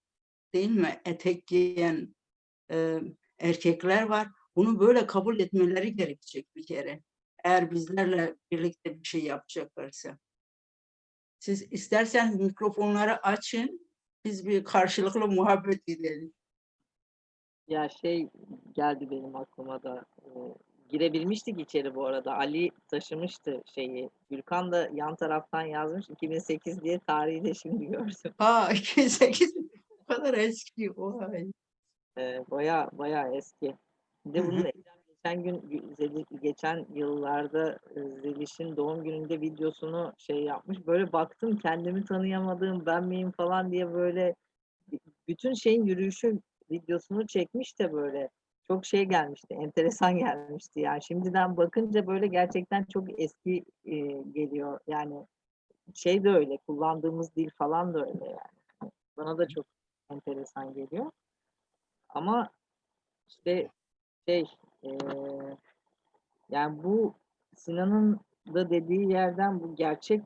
değil mi? Etek giyen erkekler var. Bunu böyle kabul etmeleri gerekecek bir kere. Eğer bizlerle birlikte bir şey yapacaklarsa. Siz isterseniz mikrofonları açın, biz bir karşılıklı muhabbet edelim. Ya şey geldi benim aklıma da. Girebilmiştik içeri bu arada. Ali taşımıştı şeyi. Gürkan da yan taraftan yazmış. 2008 diye tarihi de şimdi gördüm. 2008 bu kadar eski. Vay. Baya eski. Bir de bunun geçen yıllarda Zeliş'in doğum gününde videosunu şey yapmış. Böyle baktım kendimi tanıyamadığım ben miyim falan diye böyle bütün şeyin yürüyüşü videosunu çekmiş de böyle çok şey gelmişti, enteresan gelmişti. Yani şimdiden bakınca böyle gerçekten çok eski geliyor. Yani şey de öyle, kullandığımız dil falan da öyle yani. Bana da çok enteresan geliyor. Ama işte şey, yani bu Sinan'ın da dediği yerden bu gerçek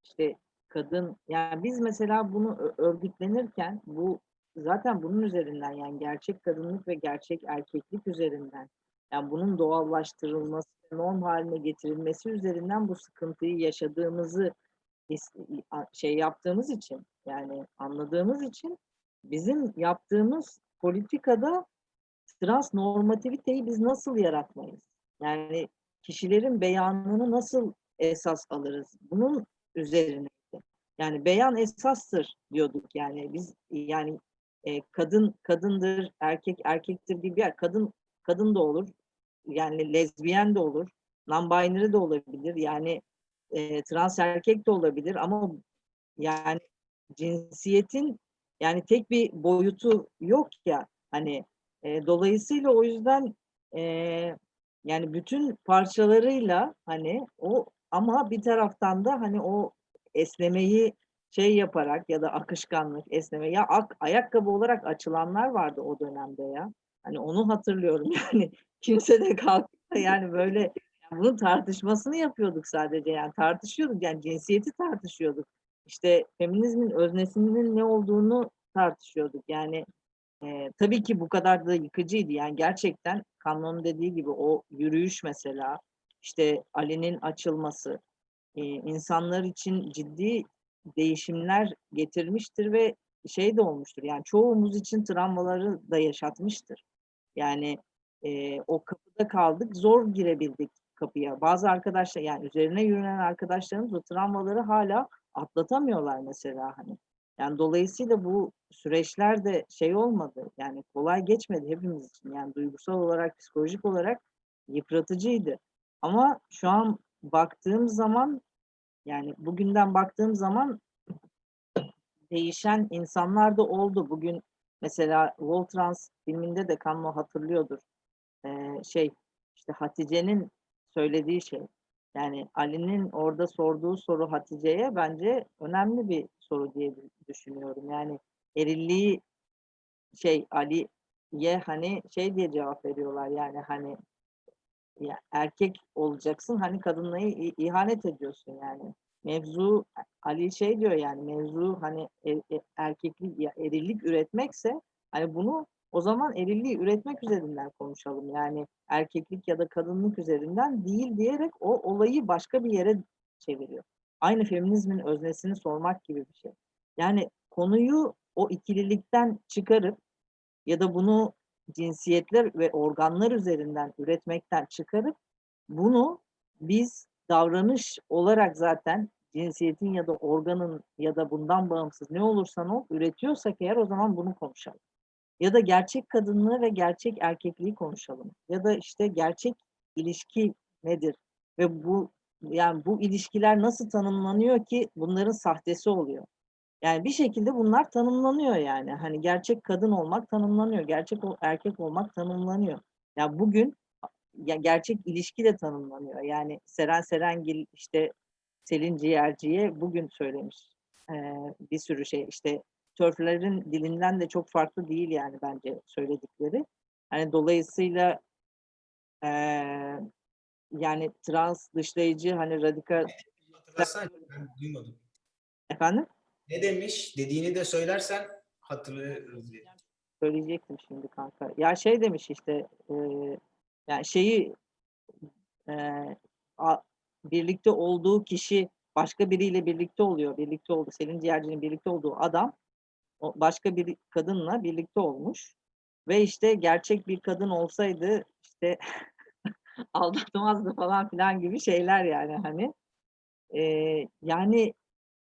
işte kadın yani biz mesela bunu örgütlenirken bu zaten bunun üzerinden yani gerçek kadınlık ve gerçek erkeklik üzerinden yani bunun doğallaştırılması, norm haline getirilmesi üzerinden bu sıkıntıyı yaşadığımızı şey yaptığımız için, yani anladığımız için bizim yaptığımız politikada transnormativiteyi biz nasıl yaratmayız? Yani kişilerin beyanını nasıl esas alırız? Bunun üzerine. Yani beyan esastır diyorduk, yani biz, yani kadın kadındır, erkek erkektir gibi bir yer. Kadın kadın da olur. Yani lezbiyen de olur. Non-binary de olabilir. Yani trans erkek de olabilir ama yani cinsiyetin yani tek bir boyutu yok ya, hani dolayısıyla o yüzden e, yani bütün parçalarıyla hani o, ama bir taraftan da hani o esnemeyi şey yaparak ya da akışkanlık, esneme ya ayakkabı olarak açılanlar vardı o dönemde ya. Hani onu hatırlıyorum yani kimse de kalkıp da yani böyle, yani bunun tartışmasını yapıyorduk sadece, yani tartışıyorduk, yani cinsiyeti tartışıyorduk. İşte feminizmin öznesinin ne olduğunu tartışıyorduk. Yani tabii ki bu kadar da yıkıcıydı. Yani gerçekten Kanon'un dediği gibi o yürüyüş mesela, işte Ali'nin açılması, insanlar için ciddi değişimler getirmiştir ve şey de olmuştur. Yani çoğumuz için travmaları da yaşatmıştır. Yani o kapıda kaldık, zor girebildik kapıya. Bazı arkadaşlar, yani üzerine yürünen arkadaşlarımız o travmaları hala atlatamıyorlar mesela hani. Yani dolayısıyla bu süreçler de şey olmadı. Yani kolay geçmedi hepimiz için. Yani duygusal olarak, psikolojik olarak yıpratıcıydı. Ama şu an baktığım zaman, yani bugünden baktığım zaman değişen insanlar da oldu. Bugün mesela Voltrans filminde de Kanno hatırlıyordur. Şey, işte Hatice'nin söylediği şey. Yani Ali'nin orada sorduğu soru Hatice'ye bence önemli bir soru diye düşünüyorum. Yani erilliği, şey, Ali'ye hani şey diye cevap veriyorlar, yani hani ya erkek olacaksın, hani kadınlığı ihanet ediyorsun yani. Mevzu, Ali şey diyor, yani mevzu hani erkeklik ya erillik üretmekse, hani bunu o zaman erilliği üretmek üzerinden konuşalım. Yani erkeklik ya da kadınlık üzerinden değil diyerek o olayı başka bir yere çeviriyor. Aynı feminizmin öznesini sormak gibi bir şey. Yani konuyu o ikililikten çıkarıp ya da bunu cinsiyetler ve organlar üzerinden üretmekten çıkarıp bunu biz davranış olarak zaten cinsiyetin ya da organın ya da bundan bağımsız ne olursa ol üretiyorsak eğer, o zaman bunu konuşalım. Ya da gerçek kadınlığı ve gerçek erkekliği konuşalım. Ya da işte gerçek ilişki nedir? Ve bu, yani bu ilişkiler nasıl tanımlanıyor ki bunların sahtesi oluyor? Yani bir şekilde bunlar tanımlanıyor yani. Hani gerçek kadın olmak tanımlanıyor, gerçek erkek olmak tanımlanıyor. Ya bugün ya gerçek ilişki de tanımlanıyor. Yani Seren Serengil işte Selin Ciğerci'ye bugün söylemiş bir sürü şey. İşte törflerin dilinden de çok farklı değil yani bence söyledikleri. Hani dolayısıyla yani trans, dışlayıcı, hani radikal, Hatırlasan ben duymadım. efendim? Ne demiş? Dediğini de söylersen hatırlarız diye. Söyleyecektim şimdi kanka. Ya şey demiş işte, yani şeyi, e, birlikte olduğu kişi başka biriyle birlikte oluyor. Birlikte oldu. Selin Ciğerci'nin birlikte olduğu adam başka bir kadınla birlikte olmuş. Ve işte gerçek bir kadın olsaydı işte aldatmazdı falan filan gibi şeyler yani hani. Yani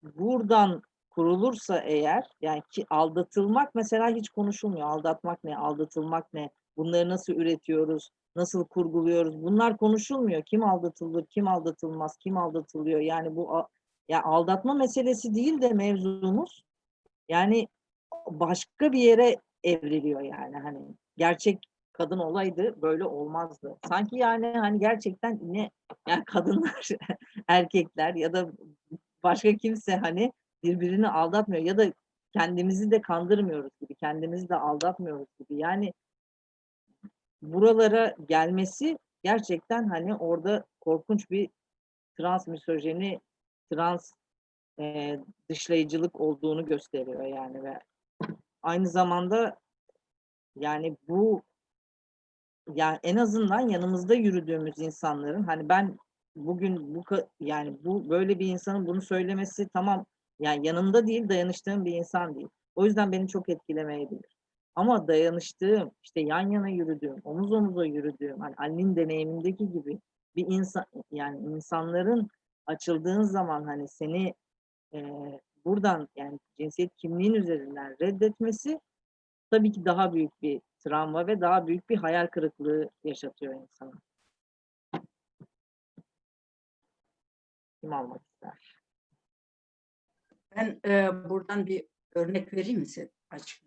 buradan kurulursa eğer, yani ki aldatılmak mesela hiç konuşulmuyor. Aldatmak ne, aldatılmak ne, bunları nasıl üretiyoruz, nasıl kurguluyoruz, bunlar konuşulmuyor. Kim aldatılır, kim aldatılmaz, kim aldatılıyor, yani bu ya aldatma meselesi değil de mevzumuz, yani başka bir yere evriliyor yani, hani gerçek kadın olaydı böyle olmazdı. Sanki yani hani gerçekten ne, yani kadınlar erkekler ya da başka kimse hani birbirini aldatmıyor ya da kendimizi de kandırmıyoruz gibi, kendimizi de aldatmıyoruz gibi. Yani buralara gelmesi gerçekten hani orada korkunç bir trans misojeni, trans dışlayıcılık olduğunu gösteriyor yani. Ve aynı zamanda yani bu, yani en azından yanımızda yürüdüğümüz insanların, hani ben bugün yani bu böyle bir insanın bunu söylemesi tamam, yani yanında değil, dayanıştığım bir insan değil. O yüzden beni çok etkilemeyebilir. Ama dayanıştığım, işte yan yana yürüdüğüm, omuz omuza yürüdüğüm, hani Ali'nin deneyimindeki gibi bir insan, yani insanların açıldığın zaman hani seni buradan, yani cinsiyet kimliğin üzerinden reddetmesi tabii ki daha büyük bir travma ve daha büyük bir hayal kırıklığı yaşatıyor insana. Kim almak ister? Ben buradan bir örnek vereyim mi size açık?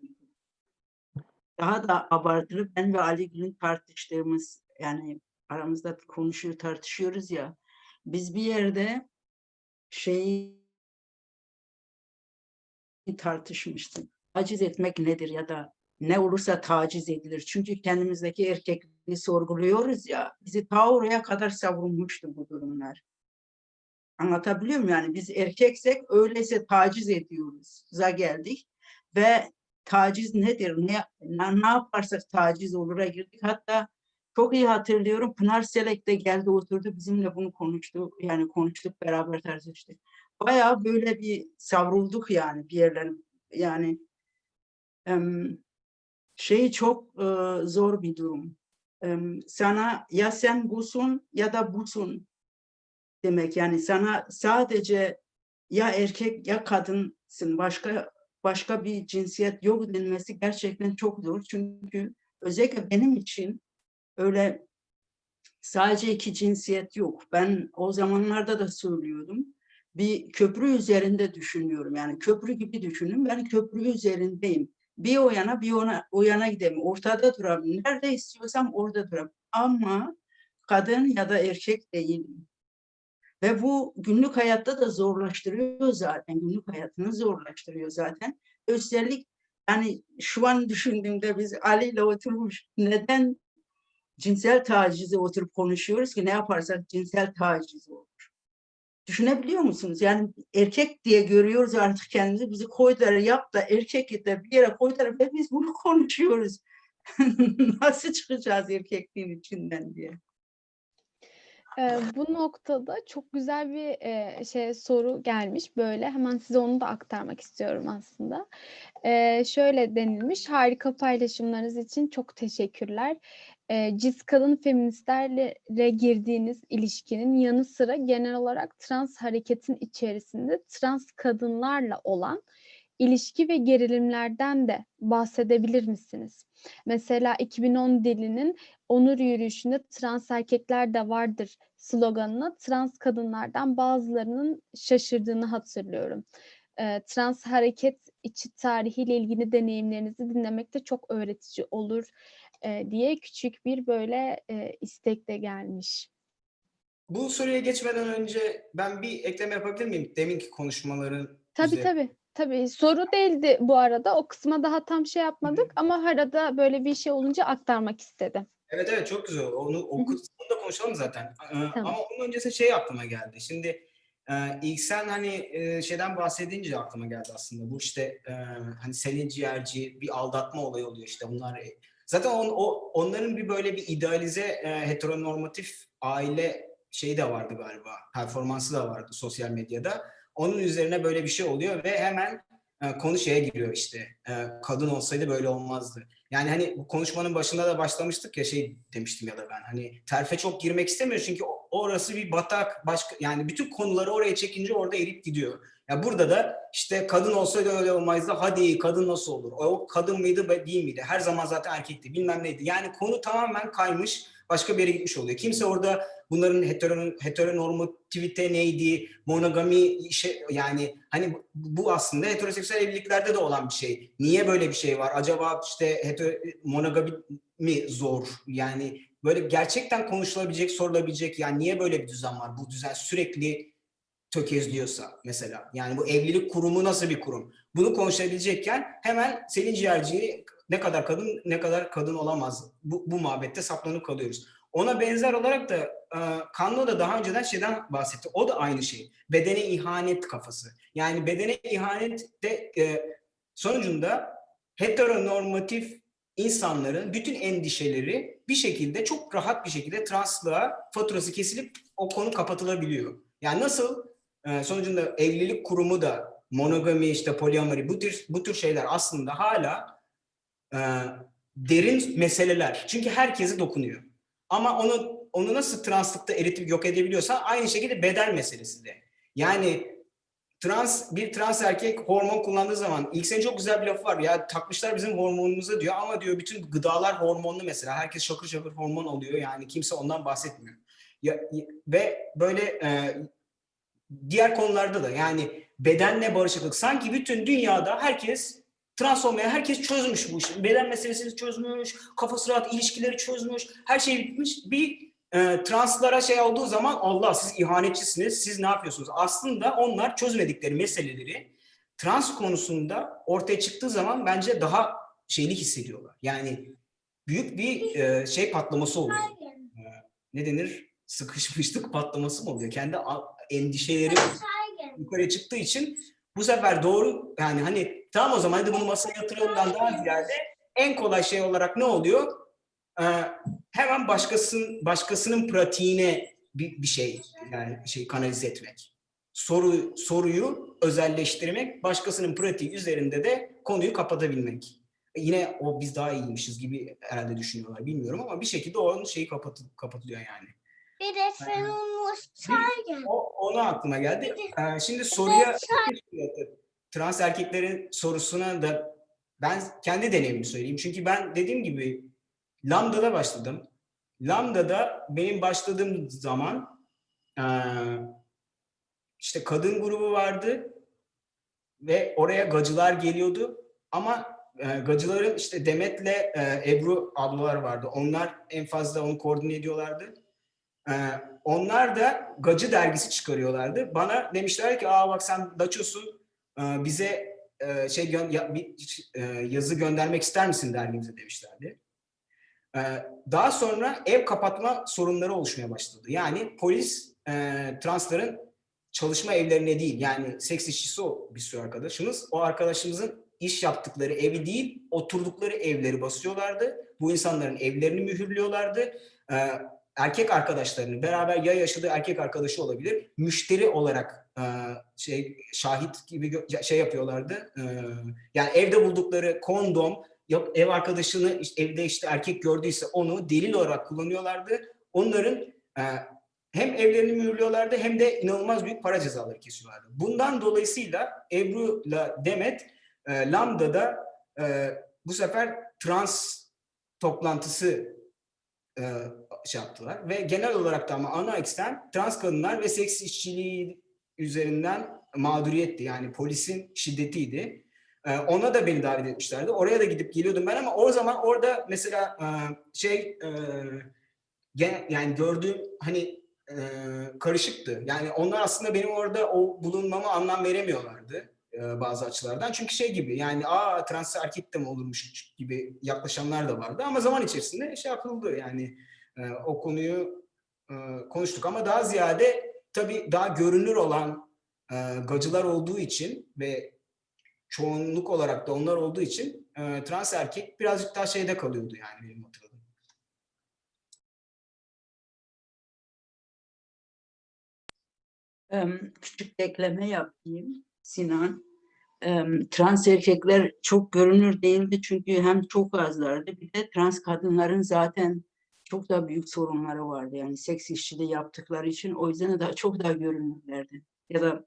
Daha da abartılı, ben ve Ali Gül'ün tartıştığımız, yani aramızda konuşuyor tartışıyoruz ya, biz bir yerde şeyi tartışmıştık. Taciz etmek nedir ya da ne olursa taciz edilir. Çünkü kendimizdeki erkekliği sorguluyoruz ya, bizi ta oraya kadar savrulmuştu bu durumlar. Anlatabiliyor muyum? Yani biz erkeksek öyleyse taciz ediyoruz. Geldik ve taciz nedir? Ne yaparsak taciz olur'a girdik. Hatta çok iyi hatırlıyorum. Pınar Selek de geldi oturdu bizimle bunu konuştu. Yani konuştuk, beraber tartıştık. Bayağı böyle bir savrulduk yani bir yerlerin. Yani çok zor bir durum. Sana ya sen busun ya da busun demek, yani sana sadece ya erkek ya kadınsın, başka bir cinsiyet yok denmesi gerçekten çok zor. Çünkü özellikle benim için öyle sadece iki cinsiyet yok. Ben o zamanlarda da söylüyordum. Bir köprü üzerinde düşünüyorum. Yani köprü gibi düşünün. Ben köprü üzerindeyim. Bir o yana bir o yana gideyim. Ortada durabilirim. Nerede istiyorsam orada durabilirim. Ama kadın ya da erkek değilim. Ve bu günlük hayatta da zorlaştırıyor zaten. Günlük hayatını zorlaştırıyor zaten. Üstelik yani şu an düşündüğümde biz Ali ile oturmuş, neden cinsel tacizi oturup konuşuyoruz ki, ne yaparsak cinsel taciz olur. Düşünebiliyor musunuz? Yani erkek diye görüyoruz artık kendimizi, bizi koydular, yap da erkek de bir yere koydular ve biz bunu konuşuyoruz. Nasıl çıkacağız erkekliğin içinden diye. Bu noktada çok güzel bir soru gelmiş böyle. Hemen size onu da aktarmak istiyorum aslında. Şöyle denilmiş: harika paylaşımlarınız için çok teşekkürler. Cis kadın feministlerle girdiğiniz ilişkinin yanı sıra genel olarak trans hareketin içerisinde trans kadınlarla olan ilişki ve gerilimlerden de bahsedebilir misiniz? Mesela 2010 Deli'nin onur yürüyüşünde trans erkekler de vardır sloganına trans kadınlardan bazılarının şaşırdığını hatırlıyorum. Trans hareket içi tarihiyle ilgili deneyimlerinizi dinlemek de çok öğretici olur diye küçük bir böyle istek de gelmiş. Bu soruya geçmeden önce ben bir ekleme yapabilir miyim? Deminki konuşmaların Tabii üzerine. tabii. Tabii soru değildi bu arada. O kısma daha tam şey yapmadık ama arada böyle bir şey olunca aktarmak istedim. Evet evet, çok güzel. O kısmını da konuşalım zaten. Tamam. Ama onun öncesinde şey aklıma geldi. Şimdi ilk sen hani şeyden bahsedince aklıma geldi aslında. Bu işte hani Selin Ciğerci bir aldatma olayı oluyor işte bunlar. Zaten onların bir böyle bir idealize heteronormatif aile şeyi de vardı galiba. Performansı da vardı sosyal medyada. Onun üzerine böyle bir şey oluyor ve hemen konu şeye giriyor işte. Kadın olsaydı böyle olmazdı. Yani hani bu konuşmanın başında da başlamıştık ya, şey demiştim ya da ben hani terfe çok girmek istemiyoruz çünkü orası bir batak, başka yani bütün konuları oraya çekince orada erip gidiyor. Ya burada da işte kadın olsaydı öyle olmazdı. Hadi kadın nasıl olur? O kadın mıydı değil miydi? Her zaman zaten erkekti. Bilmem neydi. Yani konu tamamen kaymış. Başka bir yere gitmiş oluyor. Kimse orada bunların heteronormativite neydi? Monogami yani hani bu aslında heteroseksüel evliliklerde de olan bir şey. Niye böyle bir şey var? Acaba işte monogami mi zor? Yani böyle gerçekten konuşulabilecek, sorulabilecek, yani niye böyle bir düzen var? Bu düzen sürekli tökezliyorsa mesela. Yani bu evlilik kurumu nasıl bir kurum? Bunu konuşabilecekken hemen Selin Ciğerci'yi ne kadar kadın ne kadar kadın olamaz. Bu muhabbette saplanıp kalıyoruz. Ona benzer olarak da Kanno da daha önceden şeyden bahsetti. O da aynı şey. Bedene ihanet kafası. Yani bedene ihanet de sonucunda heteronormatif insanların bütün endişeleri bir şekilde çok rahat bir şekilde translığa faturası kesilip o konu kapatılabiliyor. Yani nasıl sonucunda evlilik kurumu da monogami, işte poliamori, bu tür şeyler aslında hala derin meseleler. Çünkü herkesi dokunuyor. Ama onu nasıl translıkta eritip yok edebiliyorsan aynı şekilde beden meselesi de. Yani bir trans erkek hormon kullandığı zaman ilk senin çok güzel bir lafı var. Ya takmışlar bizim hormonumuza diyor ama diyor bütün gıdalar hormonlu mesela. Herkes şakır şakır hormon alıyor. Yani kimse ondan bahsetmiyor. Ve böyle diğer konularda da yani bedenle barışıklık. Sanki bütün dünyada herkes trans olmaya herkes çözmüş bu işi. Beden meselesini çözmüş, kafası rahat, ilişkileri çözmüş, her şey bitmiş. Bir translara şey olduğu zaman Allah siz ihanetçisiniz, siz ne yapıyorsunuz? Aslında onlar çözmedikleri meseleleri trans konusunda ortaya çıktığı zaman bence daha şeylik hissediyorlar. Yani büyük bir şey patlaması oluyor. Ne denir? Sıkışmışlık patlaması mı oluyor? Kendi endişeleri yukarıya çıktığı için bu sefer doğru yani hani tamam o zaman hadi bunu masaya yatıralımdan daha ziyade en kolay şey olarak ne oluyor? Hemen başkasının pratiğine bir şey yani kanalize etmek. Soruyu özelleştirmek, başkasının pratiği üzerinde de konuyu kapatabilmek. Yine o biz daha iyiymişiz gibi herhalde düşünüyorlar bilmiyorum ama bir şekilde onun şeyi kapatılıyor yani. Bir de sen onu Onu aklıma geldi. Şimdi soruya trans erkeklerin sorusuna da ben kendi deneyimimi söyleyeyim. Çünkü ben dediğim gibi Lambda'da başladım. Lambda'da benim başladığım zaman işte kadın grubu vardı ve oraya gacılar geliyordu. Ama gacıların işte Demet'le Ebru ablalar vardı. Onlar en fazla onu koordine ediyorlardı. Onlar da Gacı dergisi çıkarıyorlardı. Bana demişler ki bak sen Daço'sun bize yazı göndermek ister misin dergimize demişlerdi. Daha sonra ev kapatma sorunları oluşmaya başladı. Yani polis transların çalışma evlerine değil yani seks işçisi bir sürü arkadaşımız. O arkadaşımızın iş yaptıkları evi değil oturdukları evleri basıyorlardı. Bu insanların evlerini mühürlüyorlardı. Erkek arkadaşlarını beraber ya yaşadığı erkek arkadaşı olabilir müşteri olarak şahit gibi şey yapıyorlardı. Yani evde buldukları kondom ev arkadaşını evde işte erkek gördüyse onu delil olarak kullanıyorlardı. Onların hem evlerini mühürlüyorlardı hem de inanılmaz büyük para cezaları kesiyorlardı. Bundan dolayısıyla Ebru'la Demet Lambda'da bu sefer trans toplantısı şey yaptılar ve genel olarak da ama ana eksen trans kadınlar ve seks işçiliği üzerinden mağduriyetti. Yani polisin şiddetiydi. Ona da beni davet etmişlerdi. Oraya da gidip geliyordum ben ama o zaman orada mesela yani gördüğüm hani karışıktı. Yani onlar aslında benim orada o bulunmama anlam veremiyorlardı bazı açılardan. Çünkü şey gibi yani trans erkek de mi olurmuş gibi yaklaşanlar da vardı. Ama zaman içerisinde şey yapıldı yani o konuyu konuştuk. Ama daha ziyade tabii daha görünür olan gacılar olduğu için ve çoğunluk olarak da onlar olduğu için trans erkek birazcık daha şeyde kalıyordu yani benim hatırladığım. Küçük bir ekleme yapayım Sinan. Trans erkekler çok görünür değildi çünkü hem çok azlardı bir de trans kadınların zaten çok daha büyük sorunları vardı. Yani seks işçiliği yaptıkları için o yüzden de çok daha görünürlerdi. Ya da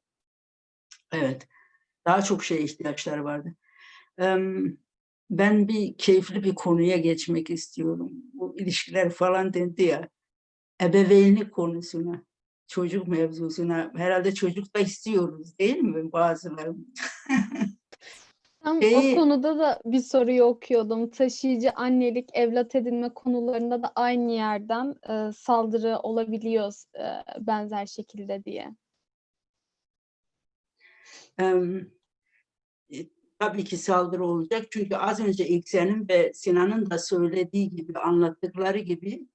evet daha çok şeye ihtiyaçları vardı. Ben bir keyifli bir konuya geçmek istiyorum. Bu ilişkiler falan dendi ya. Ebeveynlik konusuna, çocuk mevzusuna. Herhalde çocuk da istiyoruz değil mi bazıları? Tam o konuda da bir soruyu okuyordum. Taşıyıcı annelik, evlat edinme konularında da aynı yerden saldırı olabiliyor benzer şekilde diye. Tabii ki saldırı olacak. Çünkü az önce İlksen'in ve Sinan'ın da söylediği gibi, anlattıkları gibi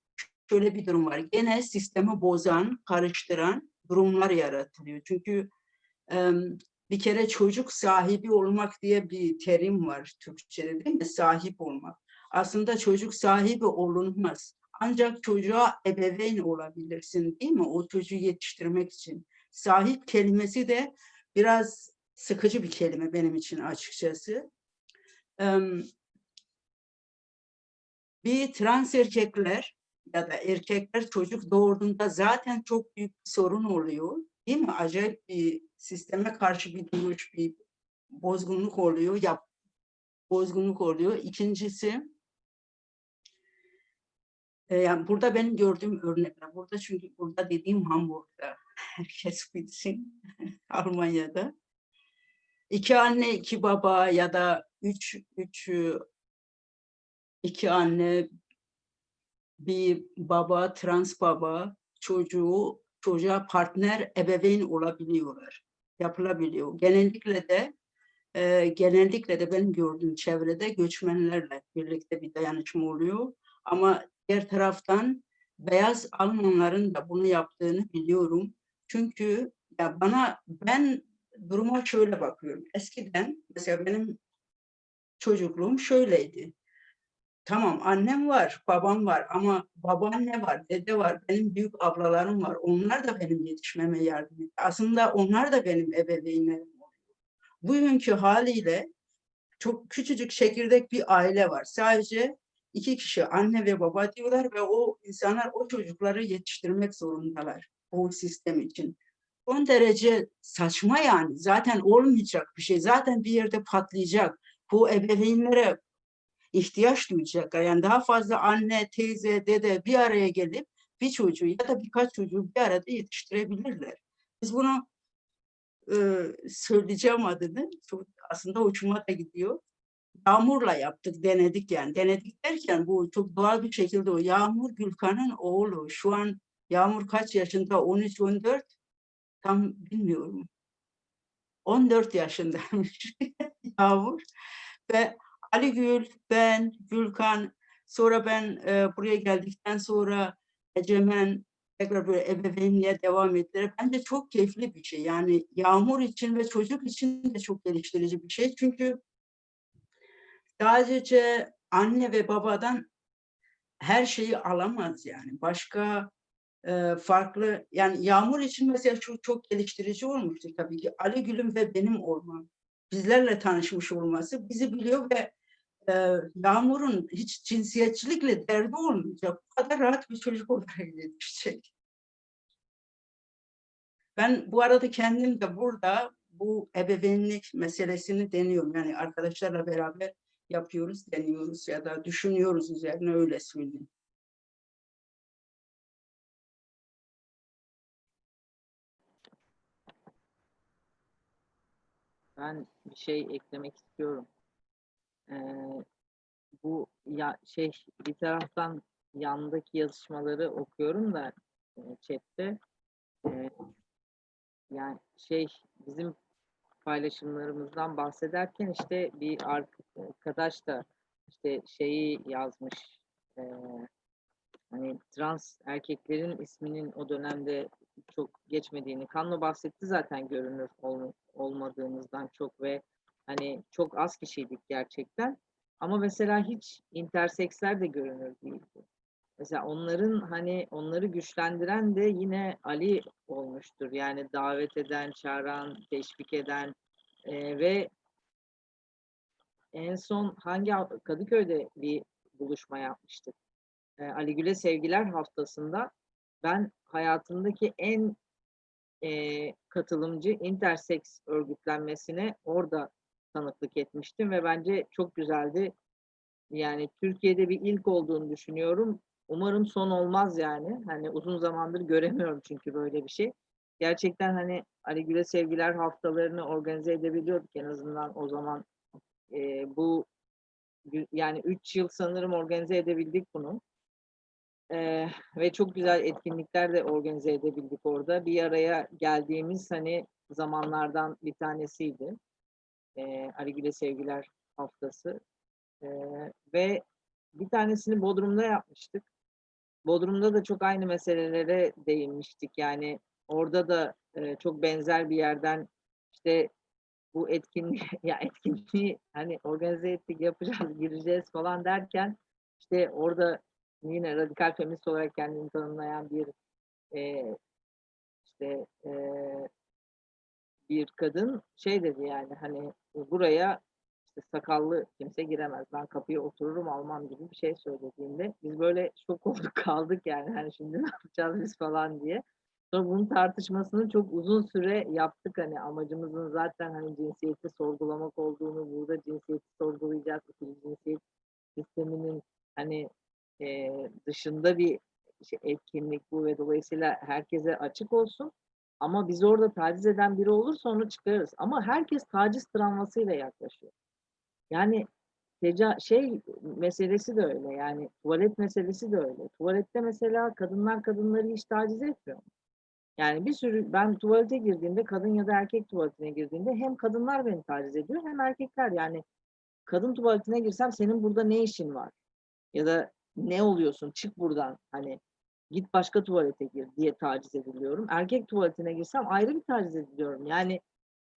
şöyle bir durum var. Gene sistemi bozan, karıştıran durumlar yaratılıyor. Çünkü bir kere çocuk sahibi olmak diye bir terim var Türkçe'de değil mi? Sahip olmak. Aslında çocuk sahibi olunmaz. Ancak çocuğa ebeveyn olabilirsin, değil mi? O çocuğu yetiştirmek için. Sahip kelimesi de biraz sıkıcı bir kelime benim için açıkçası. Bir trans erkekler ya da erkekler çocuk doğurduğunda zaten çok büyük bir sorun oluyor. Değil mi? Acayip bir sisteme karşı bir duruş, bir bozgunluk oluyor. Bozgunluk oluyor. İkincisi, yani burada benim gördüğüm örnekler. Burada çünkü burada dediğim Hamburg'da. Herkes bilsin. Almanya'da. 2 anne, 2 baba ya da 2 anne, bir baba, trans baba çocuğa partner ebeveyn olabiliyorlar. Yapılabiliyor. Genellikle de benim gördüğüm çevrede göçmenlerle birlikte bir dayanışma oluyor. Ama diğer taraftan beyaz Almanların da bunu yaptığını biliyorum. Çünkü ya ben duruma şöyle bakıyorum. Eskiden mesela benim çocukluğum şöyleydi. Tamam, annem var, babam var ama babaanne var, dede var, benim büyük ablalarım var. Onlar da benim yetişmeme yardım etti. Aslında onlar da benim ebeveynlerim. Bugünkü haliyle çok küçücük çekirdek bir aile var. Sadece 2 kişi anne ve baba diyorlar ve o insanlar o çocukları yetiştirmek zorundalar o sistem için. Son derece saçma yani. Zaten olmayacak bir şey. Zaten bir yerde patlayacak. Bu ebeveynlere ihtiyaç duyacaklar. Yani daha fazla anne, teyze, dede bir araya gelip bir çocuğu ya da birkaç çocuğu bir arada yetiştirebilirler. Biz bunu söyleyeceğim adını. Çok, aslında hoşuma da gidiyor. Yağmur'la yaptık, denedik yani. Denedik derken bu çok doğal bir şekilde o. Yağmur Gülkan'ın oğlu. Şu an Yağmur kaç yaşında? 13-14? Tam bilmiyorum. 14 yaşındaymış Yağmur. Ve Ali Gül, ben, Gülkan, sonra ben buraya geldikten sonra Ecemen tekrar böyle ebeveynliğe devam ettiler. Bence çok keyifli bir şey. Yani Yağmur için ve çocuk için de çok geliştirici bir şey. Çünkü sadece anne ve babadan her şeyi alamaz yani. Başka farklı, yani Yağmur için mesela çok geliştirici olmuştu tabii ki. Ali Gül'ün ve benim olmam. Bizlerle tanışmış olması bizi biliyor ve Yağmur'un hiç cinsiyetçilikle derdi olmayacak. Bu kadar rahat bir çocuk olarak yetişecek. Ben bu arada kendim de burada bu ebeveynlik meselesini deniyorum. Yani arkadaşlarla beraber yapıyoruz, deniyoruz ya da düşünüyoruz üzerine, öyle söyleyeyim. Ben bir şey eklemek istiyorum. Bu bir taraftan yandaki yazışmaları okuyorum da chatte. Yani bizim paylaşımlarımızdan bahsederken işte bir arkadaş da işte şeyi yazmış, e, hani trans erkeklerin isminin o dönemde çok geçmediğini, Kanno bahsetti zaten görünür olmadığımızdan çok ve hani çok az kişiydik gerçekten. Ama mesela hiç interseksler de görünür değildi. Mesela onların hani onları güçlendiren de yine Ali olmuştur. Yani davet eden, çağıran, teşvik eden ve en son Kadıköy'de bir buluşma yapmıştık. Ali Gül'e Sevgiler haftasında ben hayatımdaki en katılımcı intersex örgütlenmesine orada tanıklık etmiştim ve bence çok güzeldi. Yani Türkiye'de bir ilk olduğunu düşünüyorum. Umarım son olmaz yani. Hani uzun zamandır göremiyorum çünkü böyle bir şey. Gerçekten hani Ali Gül'e Sevgiler haftalarını organize edebiliyorduk en azından o zaman. Bu yani 3 yıl sanırım organize edebildik bunu. Ve çok güzel etkinlikler de organize edebildik orada. Bir araya geldiğimiz hani zamanlardan bir tanesiydi. Ali Gül'e Sevgiler haftası. Ve bir tanesini Bodrum'da yapmıştık. Bodrum'da da çok aynı meselelere değinmiştik. Yani orada da çok benzer bir yerden işte bu etkinliği hani organize ettik, yapacağız, gireceğiz falan derken işte orada yine radikal feminist olarak kendini tanımlayan bir e, işte bir kadın şey dedi yani hani buraya işte sakallı kimse giremez. Ben kapıya otururum almam gibi bir şey söylediğinde biz böyle şok olduk kaldık yani hani şimdi ne yapacağız biz falan diye. Sonra bunun tartışmasını çok uzun süre yaptık hani amacımızın zaten hani cinsiyeti sorgulamak olduğunu, burada cinsiyeti sorgulayacağız, ikili cinsiyet sisteminin hani dışında bir etkinlik bu ve dolayısıyla herkese açık olsun. Ama biz orada taciz eden biri olursa onu çıkarırız. Ama herkes taciz travmasıyla yaklaşıyor. Yani şey meselesi de öyle yani tuvalet meselesi de öyle. Tuvalette mesela kadınlar kadınları hiç taciz etmiyor. Yani bir sürü ben tuvalete girdiğimde kadın ya da erkek tuvaletine girdiğimde hem kadınlar beni taciz ediyor hem erkekler yani kadın tuvaletine girsem senin burada ne işin var? Ya da ne oluyorsun çık buradan hani git başka tuvalete gir diye taciz ediliyorum. Erkek tuvaletine girsem ayrı bir taciz ediliyorum. Yani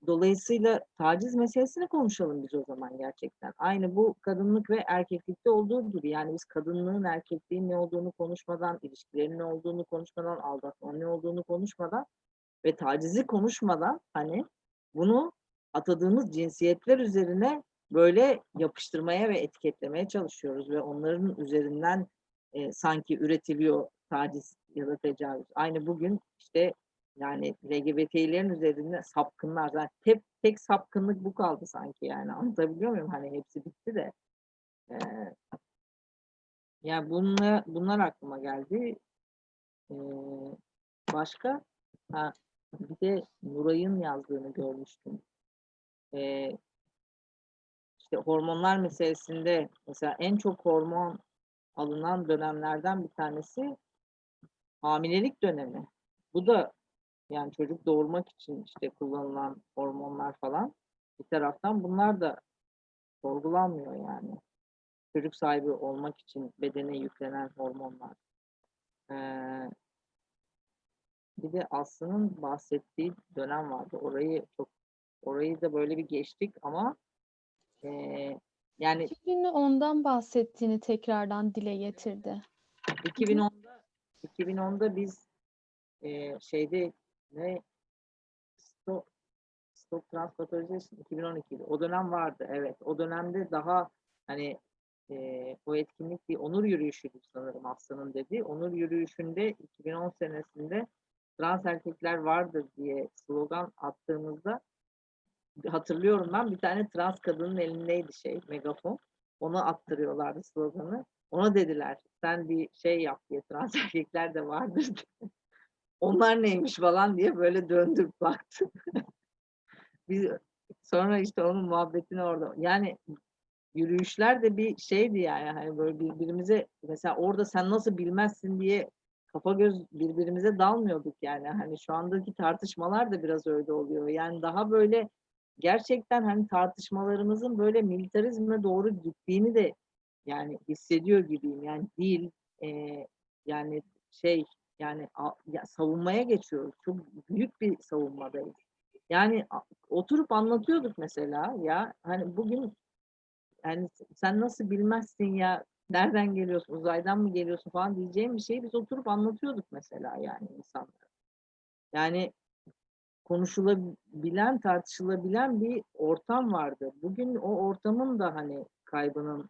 dolayısıyla taciz meselesini konuşalım biz o zaman gerçekten. Aynı bu kadınlık ve erkeklikte olduğu gibi yani biz kadınlığın erkekliğin ne olduğunu konuşmadan, ilişkilerin ne olduğunu konuşmadan, aldatmanın ne olduğunu konuşmadan ve tacizi konuşmadan hani bunu atadığımız cinsiyetler üzerine böyle yapıştırmaya ve etiketlemeye çalışıyoruz ve onların üzerinden sanki üretiliyor taciz ya da tecavüz. Aynı bugün işte yani LGBT'lerin üzerinde sapkınlar zaten tek sapkınlık bu kaldı sanki yani anlatabiliyor muyum? Hani hepsi bitti de. E, yani bunlar aklıma geldi. E, başka? Ha, bir de Nuray'ın yazdığını görmüştüm. İşte hormonlar meselesinde mesela en çok hormon alınan dönemlerden bir tanesi hamilelik dönemi. Bu da yani çocuk doğurmak için işte kullanılan hormonlar falan bir taraftan bunlar da sorgulanmıyor yani. Çocuk sahibi olmak için bedene yüklenen hormonlar. Ee, bir de Aslı'nın bahsettiği dönem vardı. Orayı da böyle bir geçtik ama yani 2010'dan bahsettiğini tekrardan dile getirdi. 2010'da biz şeyde ne Stop Transpatologization 2012'de. O dönem vardı evet. O dönemde daha hani o etkinlik bir onur yürüyüşüydü sanırım Aslı'nın dediği. Onur yürüyüşünde 2010 senesinde trans erkekler vardır diye slogan attığımızda hatırlıyorum ben bir tane trans kadının elindeydi megafon. Ona attırıyorlardı sloganı. Ona dediler sen bir şey yap diye trans erkekler de vardır diye. Onlar neymiş falan diye böyle döndürüp baktım. Biz sonra işte onun muhabbetini orada yani yürüyüşler de bir şeydi yani hani böyle birbirimize mesela orada sen nasıl bilmezsin diye kafa göz birbirimize dalmıyorduk yani hani şu andaki tartışmalar da biraz öyle oluyor yani daha böyle gerçekten hani tartışmalarımızın böyle militarizme doğru gittiğini de yani hissediyor gibiyim yani değil yani yani savunmaya geçiyoruz çok büyük bir savunmadayız yani oturup anlatıyorduk mesela ya hani bugün yani sen nasıl bilmezsin ya nereden geliyorsun uzaydan mı geliyorsun falan diyeceğim bir şeyi biz oturup anlatıyorduk mesela yani insanlara. Yani konuşulabilen, tartışılabilen bir ortam vardı. Bugün o ortamın da hani kaybının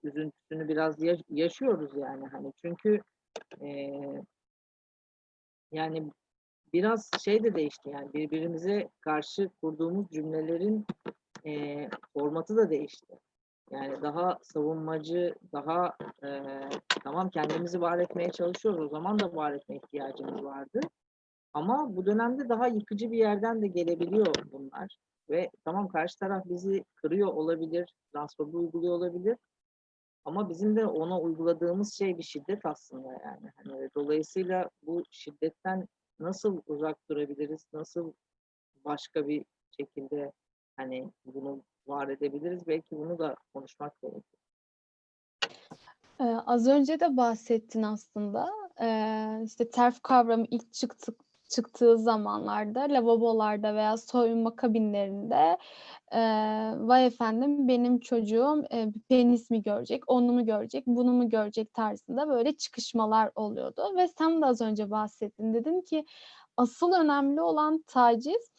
üzüntüsünü biraz yaşıyoruz yani hani çünkü e, yani biraz şey de değişti yani birbirimize karşı kurduğumuz cümlelerin formatı da değişti. Yani daha savunmacı, daha tamam kendimizi var etmeye çalışıyoruz. O zaman da var etme ihtiyacımız vardı. Ama bu dönemde daha yıkıcı bir yerden de gelebiliyor bunlar. Ve tamam karşı taraf bizi kırıyor olabilir, transfobi uyguluyor olabilir. Ama bizim de ona uyguladığımız şey bir şiddet aslında yani. Hani dolayısıyla bu şiddetten nasıl uzak durabiliriz, nasıl başka bir şekilde hani bunu var edebiliriz? Belki bunu da konuşmak gerekiyor. Az önce de bahsettin aslında. İşte TERF kavramı ilk çıktığı zamanlarda lavabolarda veya soyunma kabinlerinde vay efendim benim çocuğum bir penis mi görecek, onu mu görecek, bunu mu görecek tarzında böyle çıkışmalar oluyordu. Ve sen de az önce bahsettin. Dedin ki asıl önemli olan taciz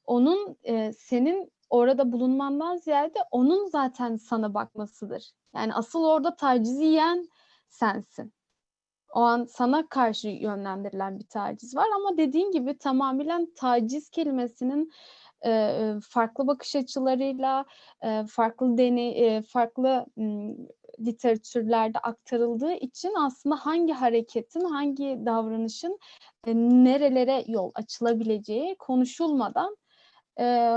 onun senin orada bulunmandan ziyade onun zaten sana bakmasıdır. Yani asıl orada tacizi yiyen sensin. O an sana karşı yönlendirilen bir taciz var ama dediğin gibi tamamen taciz kelimesinin farklı bakış açılarıyla, farklı literatürlerde aktarıldığı için aslında hangi hareketin, hangi davranışın nerelere yol açılabileceği konuşulmadan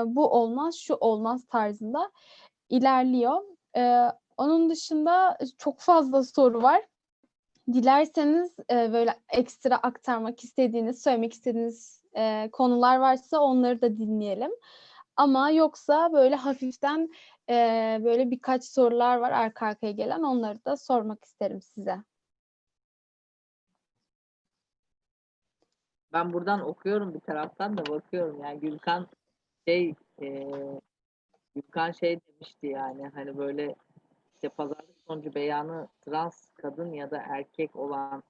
bu olmaz, şu olmaz tarzında ilerliyor. Onun dışında çok fazla soru var. Dilerseniz böyle ekstra aktarmak istediğiniz, söylemek istediğiniz konular varsa onları da dinleyelim. Ama yoksa böyle hafiften böyle birkaç sorular var arka arkaya gelen, onları da sormak isterim size. Ben buradan okuyorum, bir taraftan da bakıyorum. Yani şey e, Gülkan şey demişti, yani hani böyle işte pazarlık sonucu beyanı trans kadın ya da erkek olan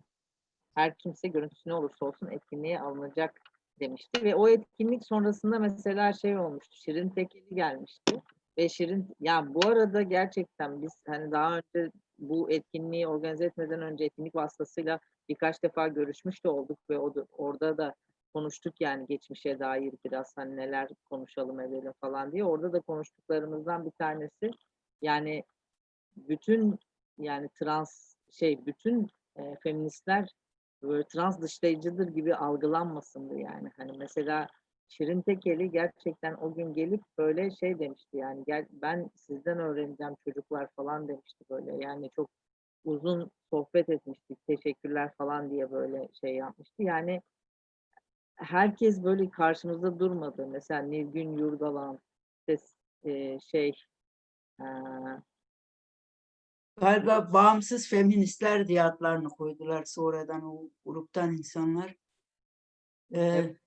her kimse görüntüsü ne olursa olsun etkinliğe alınacak demişti. Ve o etkinlik sonrasında mesela şey olmuştu. Şirin Tekeli gelmişti. Ve Şirin, ya bu arada gerçekten biz hani daha önce bu etkinliği organize etmeden önce etkinlik vasıtasıyla birkaç defa görüşmüş de olduk ve orada da konuştuk, yani geçmişe dair biraz hani neler konuşalım edelim falan diye. Orada da konuştuklarımızdan bir tanesi, yani bütün, yani bütün feministler böyle trans dışlayıcıdır gibi algılanmasındı yani. Hani mesela Şirin Tekeli gerçekten o gün gelip böyle şey demişti, yani gel ben sizden öğreneceğim çocuklar falan demişti böyle. Yani çok uzun sohbet etmiştik, teşekkürler falan diye böyle şey yapmıştı. Yani herkes böyle karşımızda durmadı. Mesela Nilgün Yurdalan, işte, şey, e, Galiba bağımsız feministler diye adlarını koydular sonradan o gruptan insanlar. evet.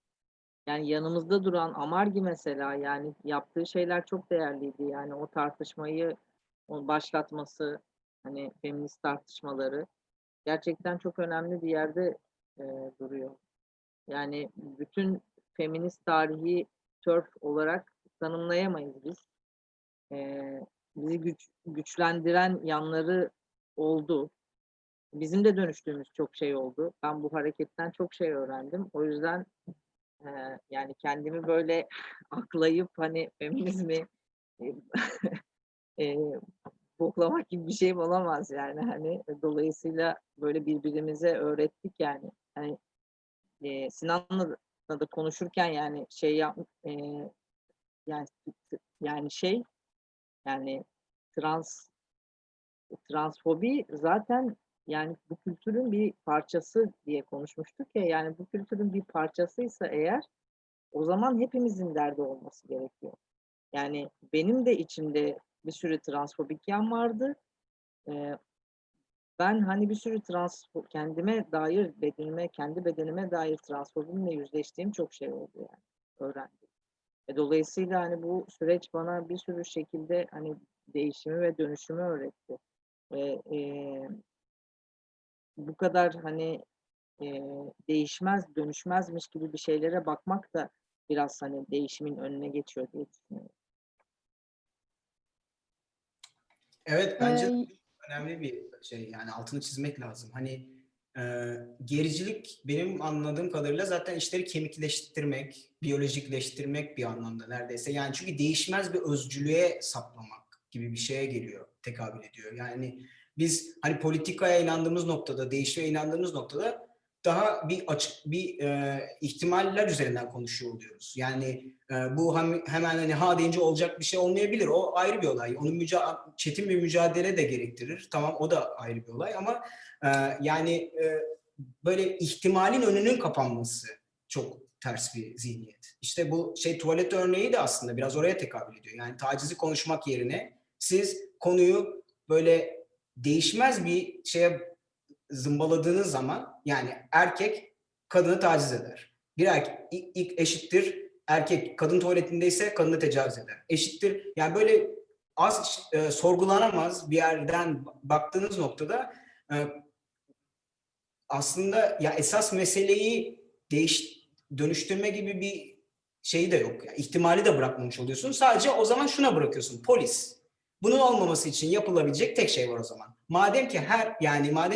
Yani yanımızda duran Amargi mesela, yani yaptığı şeyler çok değerliydi. Yani o tartışmayı başlatması, hani feminist tartışmaları gerçekten çok önemli bir yerde duruyor. Yani bütün feminist tarihi TERF olarak tanımlayamayız biz. Bizi güçlendiren yanları oldu. Bizim de dönüştüğümüz çok şey oldu. Ben bu hareketten çok şey öğrendim. O yüzden yani kendimi böyle aklayıp hani feminizmi e, e, boklamak gibi bir şeyim olamaz yani, hani dolayısıyla böyle birbirimize öğrettik yani. Hani Sinan'la da konuşurken yani şey yani yani şey yani trans transfobi zaten yani bu kültürün bir parçası diye konuşmuştuk ya, yani bu kültürün bir parçasıysa eğer, o zaman hepimizin derdi olması gerekiyor. Yani benim de içimde bir sürü transfobik yan vardı. Ee, Ben hani bir sürü kendime dair, kendi bedenime dair transfobimle yüzleştiğim çok şey oldu yani. Öğrendim. Dolayısıyla hani bu süreç bana bir sürü şekilde hani değişimi ve dönüşümü öğretti. Ve bu kadar hani değişmez, dönüşmezmiş gibi bir şeylere bakmak da biraz hani değişimin önüne geçiyor diye düşünüyorum. Evet, bence de Ee, önemli bir şey, yani altını çizmek lazım. Hani gericilik benim anladığım kadarıyla zaten işleri kemikleştirmek, biyolojikleştirmek bir anlamda neredeyse. Yani çünkü değişmez bir özcülüğe saplamak gibi bir şeye geliyor, tekabül ediyor. Yani biz hani politikaya inandığımız noktada, değişime inandığımız noktada daha bir açık bir ihtimaller üzerinden konuşuyor oluyoruz. Yani bu hemen hani ha deyince olacak bir şey olmayabilir. O ayrı bir olay. Onun çetin bir mücadele de gerektirir. Tamam, o da ayrı bir olay ama yani böyle ihtimalin önünün kapanması çok ters bir zihniyet. İşte bu tuvalet örneği de aslında biraz oraya tekabül ediyor. Yani tacizi konuşmak yerine siz konuyu böyle değişmez bir şeye zımbaladığınız zaman, yani erkek kadını taciz eder. Bir erkek ilk eşittir erkek kadın tuvaletindeyse kadını tecavüz eder. Eşittir. Yani böyle az sorgulanamaz bir yerden baktığınız noktada aslında ya esas meseleyi dönüştürme gibi bir şeyi de yok. Yani ihtimali de bırakmamış oluyorsun. Sadece o zaman şuna bırakıyorsun. Polis. Bunun olmaması için yapılabilecek tek şey var o zaman. Madem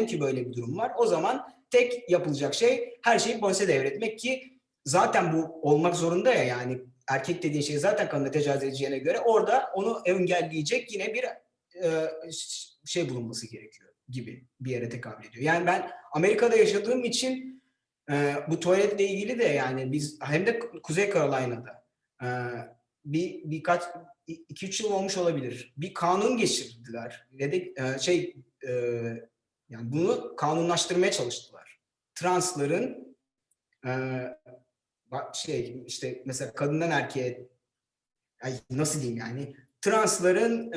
ki böyle bir durum var, o zaman tek yapılacak şey her şeyi polise devretmek ki zaten bu olmak zorunda ya, yani erkek dediğin şey zaten kadına tecavüz edeceğine göre orada onu engelleyecek yine bir şey bulunması gerekiyor gibi bir yere tekabül ediyor. Yani ben Amerika'da yaşadığım için bu tuvaletle ilgili de yani biz hem de Kuzey Carolina'da birkaç 2-3 yıl olmuş olabilir. Bir kanun geçirdiler ve de yani bunu kanunlaştırmaya çalıştılar. Transların işte mesela kadından erkeğe, nasıl diyeyim yani, transların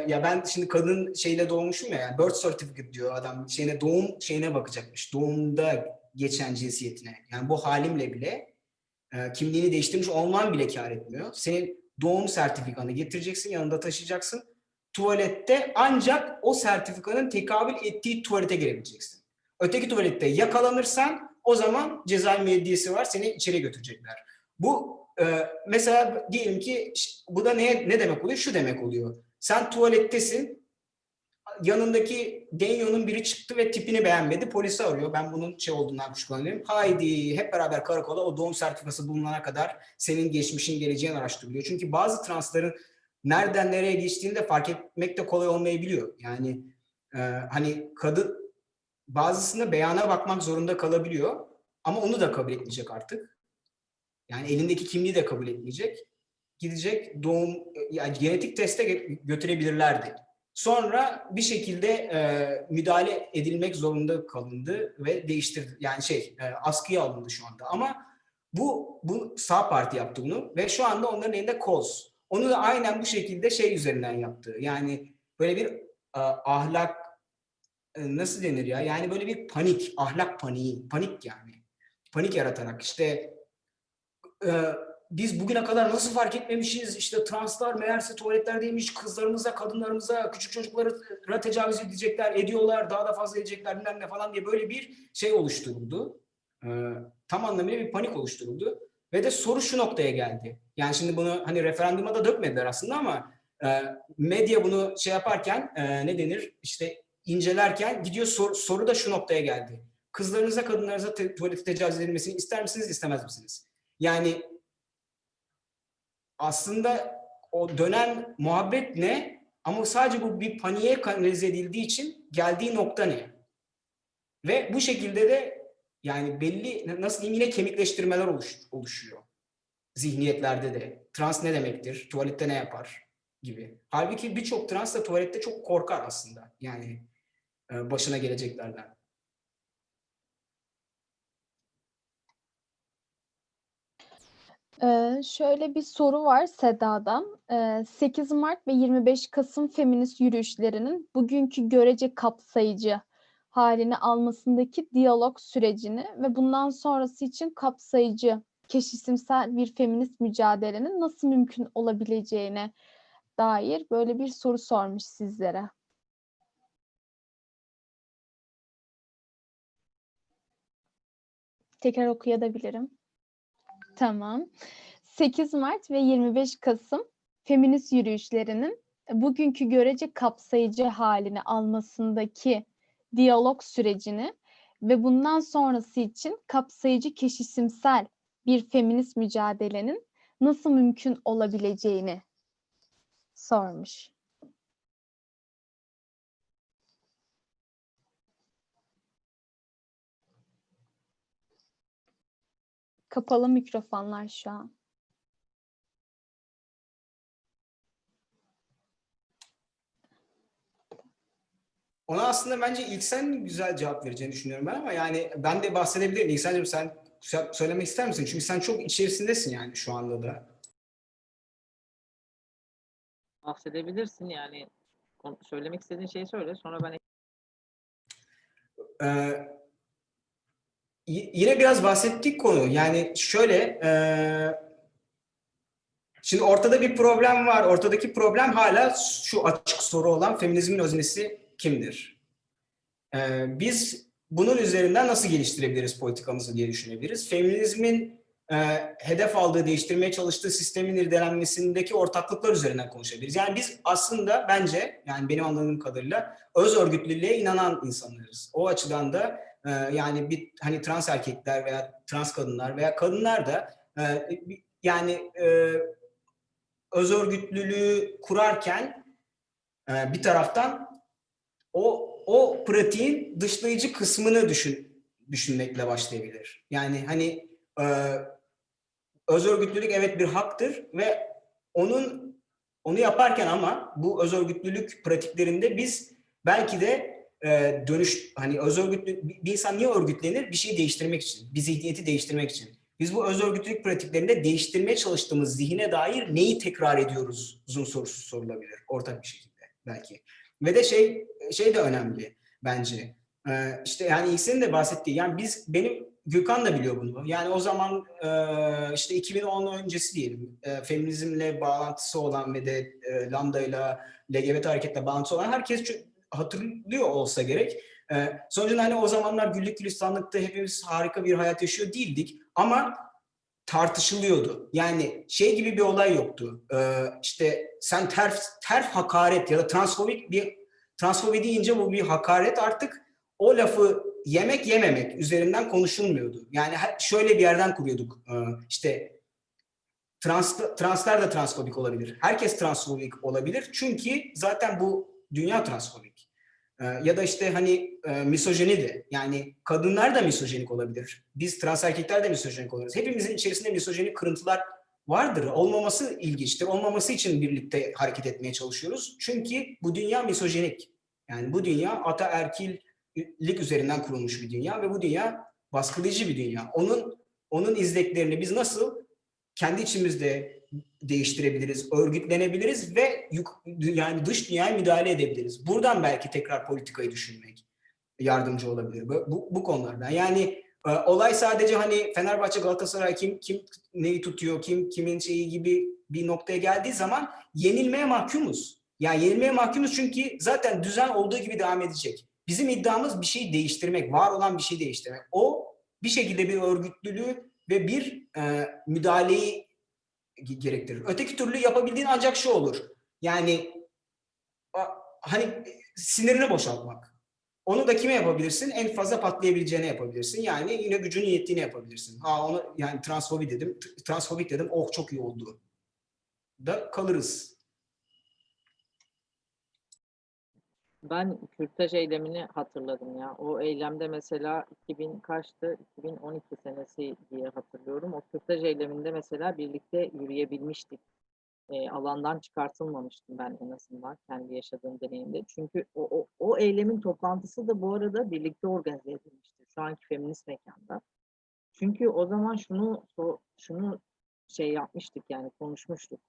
ya ben şimdi kadın şeyle doğmuşum ya, yani birth certificate diyor adam, doğum şeyine bakacakmış. Doğumda geçen cinsiyetine. Yani bu halimle bile kimliğini değiştirmiş olman bile kâr etmiyor. Senin doğum sertifikanı getireceksin, yanında taşıyacaksın. Tuvalette ancak o sertifikanın tekabül ettiği tuvalete girebileceksin. Öteki tuvalette yakalanırsan o zaman cezai müebbiyesi var, seni içeri götürecekler. Bu mesela diyelim ki bu da ne demek oluyor? Şu demek oluyor. Sen tuvalettesin, yanındaki Denyo'nun biri çıktı ve tipini beğenmedi. Polisi arıyor. Ben bunun olduğundan kuşkulanıyorum. Haydi hep beraber karakola, o doğum sertifikası bulunana kadar senin geçmişin, geleceğin araştırılıyor. Çünkü bazı transların nereden nereye geçtiğini de fark etmek de kolay olmayabiliyor. Yani hani kadın bazısında beyana bakmak zorunda kalabiliyor. Ama onu da kabul etmeyecek artık. Yani elindeki kimliği de kabul etmeyecek. Gidecek yani genetik teste götürebilirlerdi. Sonra bir şekilde müdahale edilmek zorunda kalındı ve değiştirdi. Yani askıya alındı şu anda. Ama bu sağ parti yaptı bunu ve şu anda onların elinde koz. Onu da aynen bu şekilde üzerinden yaptı. Yani böyle bir ahlak, nasıl denir ya? Yani böyle bir panik, ahlak paniği, panik yani. Panik yaratarak işte biz bugüne kadar nasıl fark etmemişiz, işte translar meğerse tuvaletlerdeymiş, kızlarımıza, kadınlarımıza, küçük çocuklara tecavüz edecekler, ediyorlar, daha da fazla edecekler bilmem ne falan diye böyle bir şey oluşturuldu. Tam anlamıyla bir panik oluşturuldu. Ve de soru şu noktaya geldi. Yani şimdi bunu hani referanduma da dökmediler aslında ama medya bunu yaparken ne denir, işte incelerken gidiyor, soru da şu noktaya geldi. Kızlarınıza, kadınlarınıza tuvalete tecavüz edilmesini ister misiniz, istemez misiniz? Yani aslında o dönen muhabbet ne? Ama sadece bu bir paniğe kanalize edildiği için geldiği nokta ne? Ve bu şekilde de yani belli, nasıl diyeyim, yine kemikleştirmeler oluşuyor. Zihniyetlerde de. Trans ne demektir? Tuvalette ne yapar? Gibi. Halbuki birçok trans da tuvalette çok korkar aslında. Yani başına geleceklerden. Şöyle bir soru var Seda'dan. 8 Mart ve 25 Kasım feminist yürüyüşlerinin bugünkü görece kapsayıcı halini almasındaki diyalog sürecini ve bundan sonrası için kapsayıcı, keşisimsel bir feminist mücadelenin nasıl mümkün olabileceğine dair böyle bir soru sormuş sizlere. Tekrar okuyabilirim. Tamam. 8 Mart ve 25 Kasım feminist yürüyüşlerinin bugünkü görece kapsayıcı halini almasındaki diyalog sürecini ve bundan sonrası için kapsayıcı, keşisimsel bir feminist mücadelenin nasıl mümkün olabileceğini sormuş. Kapalı mikrofonlar şu an. Ona aslında bence ilk sen güzel cevap vereceğini düşünüyorum ben, ama yani ben de bahsedebilirim. İlk sen söylemek ister misin? Çünkü sen çok içerisindesin yani şu anda da. Bahsedebilirsin yani. Söylemek istediğin şeyi söyle. Sonra ben Yine biraz bahsettik konu. Yani şöyle, şimdi ortada bir problem var. Ortadaki problem hala şu açık soru olan feminizmin öznesi kimdir? Biz bunun üzerinden nasıl geliştirebiliriz politikamızı diye düşünebiliriz. Feminizmin hedef aldığı, değiştirmeye çalıştığı sistemin irdelenmesindeki ortaklıklar üzerinden konuşabiliriz. Yani biz aslında bence, yani benim anladığım kadarıyla öz örgütlülüğe inanan insanlarız. O açıdan da yani bir hani trans erkekler veya trans kadınlar veya kadınlar da yani öz örgütlülüğü kurarken bir taraftan o pratiğin dışlayıcı kısmını düşünmekle başlayabilir. Yani hani öz örgütlülük evet bir haktır ve onu yaparken ama bu öz örgütlülük pratiklerinde biz belki de hani öz örgütlü bir insan niye örgütlenir? Bir şeyi değiştirmek için, bir zihniyeti değiştirmek için. Biz bu öz örgütlülük pratiklerinde değiştirmeye çalıştığımız zihine dair neyi tekrar ediyoruz? Uzun sorusu sorulabilir ortak bir şekilde belki. Ve de şey de önemli bence. İşte yani İhsan'ın de bahsettiği, yani benim Gürkan da biliyor bunu. Yani o zaman işte 2010 öncesi diyelim, feminizmle bağlantısı olan ve de Lambda'yla, LGBT hareketle bağlantısı olan herkes hatırlıyor olsa gerek. Sonuçta hani o zamanlar güllük gülistanlıkta hepimiz harika bir hayat yaşıyor değildik ama tartışılıyordu. Yani şey gibi bir olay yoktu. İşte sen terf hakaret ya da transfobi deyince bu bir hakaret, artık o lafı yemek yememek üzerinden konuşulmuyordu. Yani şöyle bir yerden kuruyorduk. İşte translar da transfobik olabilir. Herkes transfobik olabilir. Çünkü zaten bu dünya transfobik. Ya da işte hani misojeni de, yani kadınlar da misojenik olabilir. Biz trans erkekler de misojenik oluruz. Hepimizin içerisinde misojenik kırıntılar vardır. Olmaması ilginçtir. Olmaması için birlikte hareket etmeye çalışıyoruz. Çünkü bu dünya misojenik. Yani bu dünya ataerkillik üzerinden kurulmuş bir dünya ve bu dünya baskılayıcı bir dünya. Onun izleklerini biz nasıl kendi içimizde değiştirebiliriz, örgütlenebiliriz ve yani dış dünyaya müdahale edebiliriz. Buradan belki tekrar politikayı düşünmek yardımcı olabilir bu konulardan. Yani olay sadece hani Fenerbahçe, Galatasaray kim neyi tutuyor, kimin şeyi gibi bir noktaya geldiği zaman yenilmeye mahkumuz. Yani yenilmeye mahkumuz çünkü zaten düzen olduğu gibi devam edecek. Bizim iddiamız bir şeyi değiştirmek, var olan bir şeyi değiştirmek. O bir şekilde bir örgütlülüğü ve bir müdahaleyi gerektirir. Öteki türlü yapabildiğin ancak şu olur. Yani hani sinirini boşaltmak. Onu da kime yapabilirsin? En fazla patlayabileceğine yapabilirsin. Yani yine gücünün yettiğine yapabilirsin. Onu yani transfobik dedim. Oh çok iyi oldu. Da kalırız. Ben kürtaj eylemini hatırladım ya. O eylemde mesela 2000 kaçtı? 2012 senesi diye hatırlıyorum. O kürtaj eyleminde mesela birlikte yürüyebilmiştik. Alandan çıkartılmamıştım ben en azından kendi yaşadığım deneyimde. Çünkü o eylemin toplantısı da bu arada birlikte organize edilmişti. Şu anki feminist mekanda. Çünkü o zaman şunu şey yapmıştık, yani konuşmuştuk.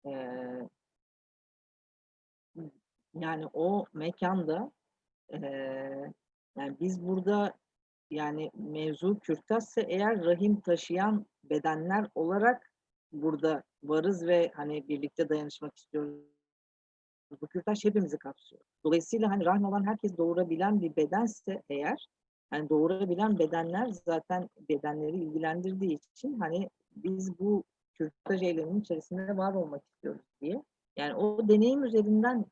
Ee, Yani o mekanda yani biz burada, yani mevzu kürtajsa eğer, rahim taşıyan bedenler olarak burada varız ve hani birlikte dayanışmak istiyoruz. Bu kürtaj hepimizi kapsıyor. Dolayısıyla hani rahmi olan herkes doğurabilen bir bedense eğer, yani doğurabilen bedenler zaten bedenleri ilgilendirdiği için hani biz bu kürtaj eyleminin içerisinde var olmak istiyoruz diye. Yani o deneyim üzerinden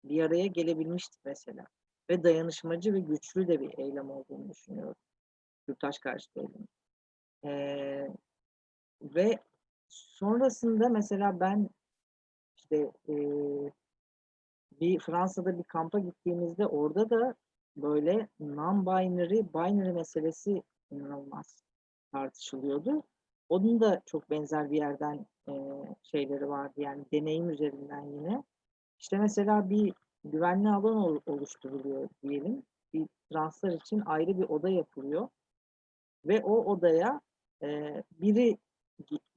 bir araya gelebilmiştik mesela. Ve dayanışmacı ve güçlü de bir eylem olduğunu düşünüyorum. Kürtaj karşıtı eylem. Ve sonrasında mesela ben işte bir Fransa'da bir kampa gittiğimizde orada da böyle binary meselesi inanılmaz tartışılıyordu. Onun da çok benzer bir yerden şeyleri vardı, yani deneyim üzerinden yine. İşte mesela bir güvenli alan oluşturuluyor diyelim. Bir translar için ayrı bir oda yapılıyor ve o odaya biri,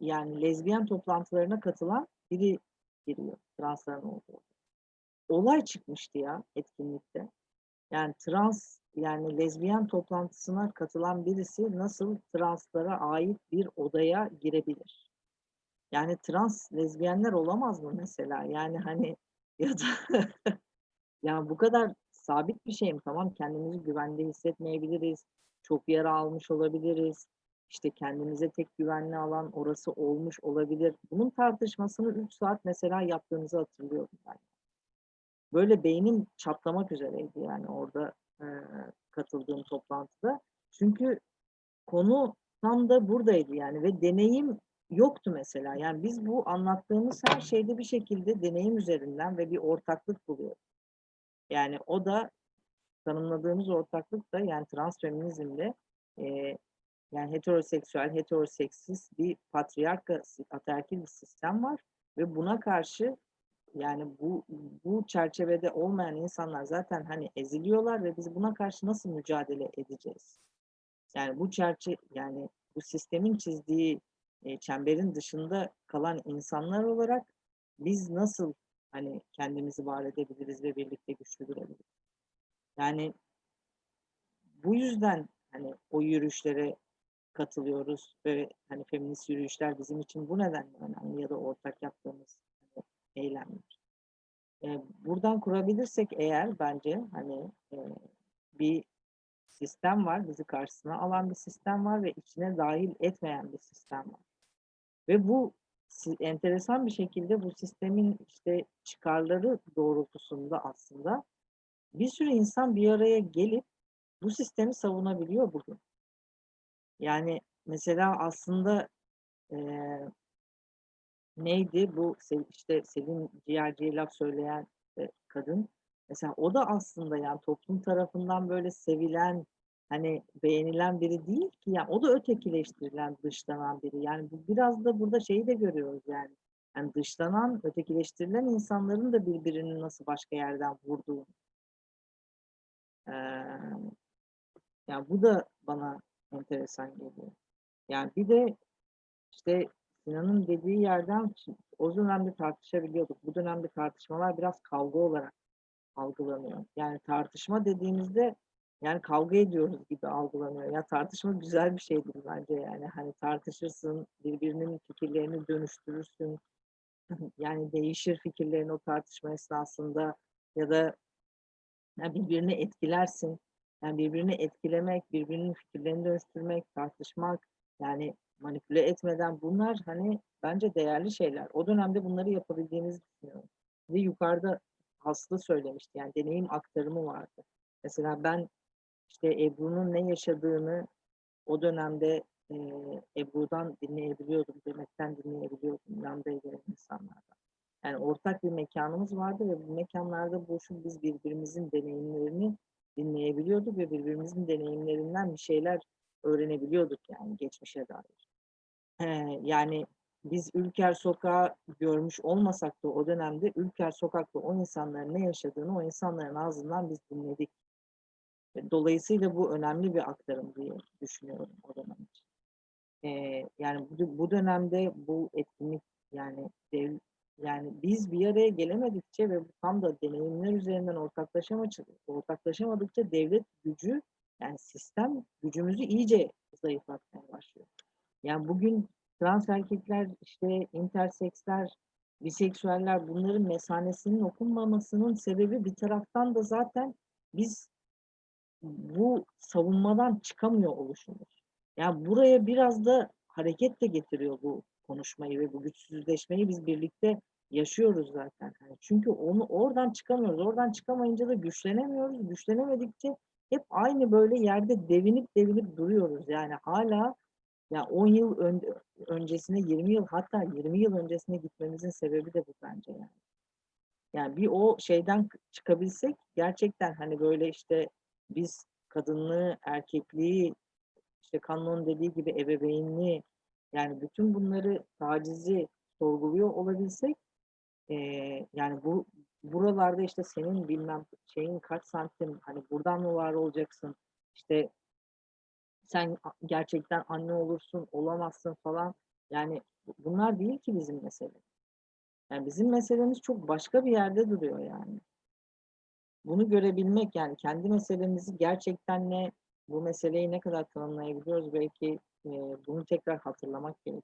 yani lezbiyen toplantılarına katılan biri giriyor, transların olduğu. Olay çıkmıştı ya etkinlikte. Yani trans, yani lezbiyen toplantısına katılan birisi nasıl translara ait bir odaya girebilir? Yani trans lezbiyenler olamaz mı mesela? Yani hani ya da yani bu kadar sabit bir şey mi? Tamam, kendimizi güvende hissetmeyebiliriz. Çok yara almış olabiliriz. İşte kendimize tek güvenli alan orası olmuş olabilir. Bunun tartışmasını 3 saat mesela yaptığımızı hatırlıyorum ben. Böyle beynim çatlamak üzereydi yani orada katıldığım toplantıda. Çünkü konu tam da buradaydı yani ve deneyim yoktu mesela. Yani biz bu anlattığımız her şeyde bir şekilde deneyim üzerinden ve bir ortaklık buluyoruz. Yani o da tanımladığımız ortaklık da yani transfeminizmle e, yani heteroseksüel, heteroseksiz bir ataerkil bir sistem var ve buna karşı yani bu çerçevede olmayan insanlar zaten hani eziliyorlar ve biz buna karşı nasıl mücadele edeceğiz? Yani yani bu sistemin çizdiği çemberin dışında kalan insanlar olarak biz nasıl hani kendimizi var edebiliriz ve birlikte güçlü durabiliriz? Yani bu yüzden hani o yürüyüşlere katılıyoruz ve hani feminist yürüyüşler bizim için bu nedenle önemli ya da ortak yaptığımız hani, eylemler. Buradan kurabilirsek eğer bence hani bir sistem var, bizi karşısına alan bir sistem var ve içine dahil etmeyen bir sistem var. Ve bu enteresan bir şekilde bu sistemin işte çıkarları doğrultusunda aslında bir sürü insan bir araya gelip bu sistemi savunabiliyor bugün. Yani mesela aslında neydi bu işte Selin Ciğerci'ye laf söyleyen kadın. Mesela o da aslında yani toplum tarafından böyle sevilen hani beğenilen biri değil ki yani o da ötekileştirilen, dışlanan biri. Yani bu biraz da burada şeyi de görüyoruz yani. Yani dışlanan, ötekileştirilen insanların da birbirini nasıl başka yerden vurduğunu. Ee, Yani bu da bana enteresan geliyor. Yani bir de işte Sinan'ın dediği yerden o dönemde tartışabiliyorduk. Bu dönemde tartışmalar biraz kavga olarak algılanıyor. Yani tartışma dediğimizde yani kavga ediyoruz gibi algılanıyor. Ya tartışma güzel bir şeydir bence yani. Hani tartışırsın, birbirinin fikirlerini dönüştürürsün. Yani değişir fikirlerin o tartışma esnasında ya da yani birbirini etkilersin. Yani birbirini etkilemek, birbirinin fikirlerini dönüştürmek, tartışmak, yani manipüle etmeden bunlar hani bence değerli şeyler. O dönemde bunları yapabildiğimizi düşünüyorum. Ve yukarıda Aslı söylemişti yani deneyim aktarımı vardı. Mesela ben işte Ebru'nun ne yaşadığını o dönemde Ebru'dan dinleyebiliyordum, Demet'ten dinleyebiliyordum, yanında gelen insanlardan. Yani ortak bir mekanımız vardı ve bu mekanlarda buluşup biz birbirimizin deneyimlerini dinleyebiliyorduk ve birbirimizin deneyimlerinden bir şeyler öğrenebiliyorduk yani geçmişe dair. Yani biz Ülker Sokağı görmüş olmasak da o dönemde Ülker Sokak'ta o insanların ne yaşadığını o insanların ağzından biz dinledik. Dolayısıyla bu önemli bir aktarım diye düşünüyorum o dönem için. Yani bu dönemde bu etkinlik yani yani biz bir araya gelemedikçe ve tam da deneyimler üzerinden ortaklaşamadıkça devlet gücü yani sistem gücümüzü iyice zayıflatmaya başlıyor. Yani bugün trans erkekler, işte interseksler, biseksüeller bunların mesanesinin okunmamasının sebebi bir taraftan da zaten biz bu savunmadan çıkamıyor oluşumuz. Yani buraya biraz da hareket de getiriyor bu konuşmayı ve bu güçsüzleşmeyi biz birlikte yaşıyoruz zaten. Yani çünkü onu oradan çıkamıyoruz. Oradan çıkamayınca da güçlenemiyoruz. Güçlenemedikçe hep aynı böyle yerde devinip duruyoruz. Yani hala ya 10 yıl öncesine 20 yıl hatta 20 yıl öncesine gitmemizin sebebi de bu bence yani. Yani bir o şeyden çıkabilsek gerçekten hani böyle işte biz kadınlığı, erkekliği, işte Kanon'un dediği gibi ebeveynliği yani bütün bunları tacizi sorguluyor olabilsek yani buralarda işte senin bilmem şeyin kaç santim hani buradan mı var olacaksın işte sen gerçekten anne olursun olamazsın falan yani bunlar değil ki bizim mesele. Yani bizim meselemiz çok başka bir yerde duruyor yani. bunu görebilmek, yani kendi meselemizi gerçekten bu meseleyi ne kadar tanımlayabiliyoruz, belki bunu tekrar hatırlamak gerekiyor.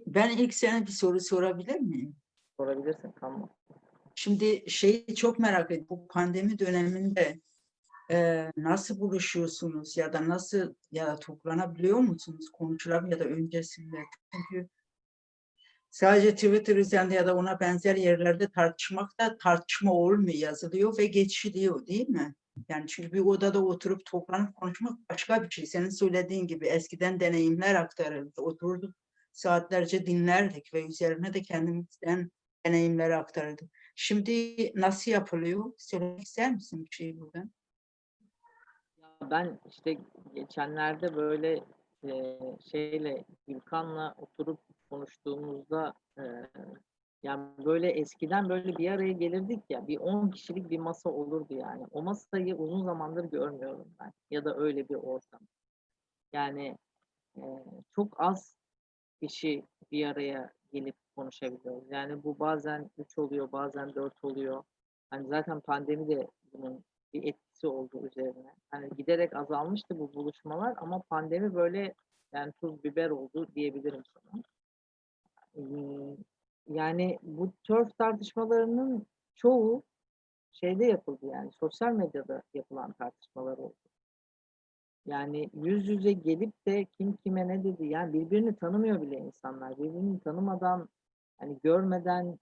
Ben ilk sana bir soru sorabilir miyim? Sorabilirsin, tamam. Şimdi şeyi çok merak ediyorum. Bu pandemi döneminde nasıl buluşuyorsunuz ya da nasıl ya da toplanabiliyor musunuz? Konuşulabiliyor ya da öncesinde. Çünkü sadece Twitter üzerinde ya da ona benzer yerlerde tartışmak da tartışma olmuyor, yazılıyor ve geçiliyor, değil mi? Yani çünkü bir odada oturup toplanıp konuşmak başka bir şey. Senin söylediğin gibi eskiden deneyimler aktarıldı. Oturduk saatlerce dinlerdik ve üzerine de kendimizden deneyimleri aktarırdık. Şimdi nasıl yapılıyor? Söylemek ister misin bir şey buradan? Ya ben işte geçenlerde böyle Gülkan'la oturup konuştuğumuzda yani böyle eskiden böyle bir araya gelirdik ya, bir 10 kişilik bir masa olurdu yani. O masayı uzun zamandır görmüyorum ben, ya da öyle bir ortam. Yani çok az kişi bir araya gelip konuşabiliyoruz. Yani bu bazen 3 oluyor, bazen 4 oluyor. Hani zaten pandemi de bunun bir etkisi oldu üzerine. Hani giderek azalmıştı bu buluşmalar, ama pandemi böyle yani tuz biber oldu diyebilirim sana. Yani bu TERF tartışmalarının çoğu şeyde yapıldı, yani sosyal medyada yapılan tartışmalar oldu. Yani yüz yüze gelip de kim kime ne dedi, yani birbirini tanımıyor bile insanlar. Birbirini tanımadan, hani görmeden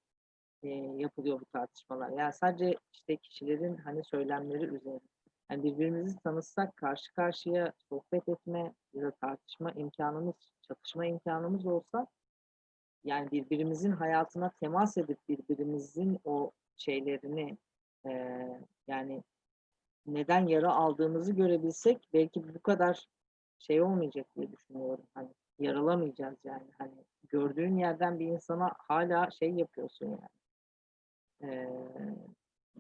yapılıyor bu tartışmalar. Yani sadece işte kişilerin hani söylemleri üzerine. Yani birbirimizi tanısak, karşı karşıya sohbet etme ya da tartışma imkanımız, çatışma imkanımız olsa, yani birbirimizin hayatına temas edip birbirimizin o şeylerini yani neden yara aldığımızı görebilsek, belki bu kadar şey olmayacak diye düşünüyorum. Hani yaralamayacağız yani. Hani gördüğün yerden bir insana hala şey yapıyorsun yani. Ee,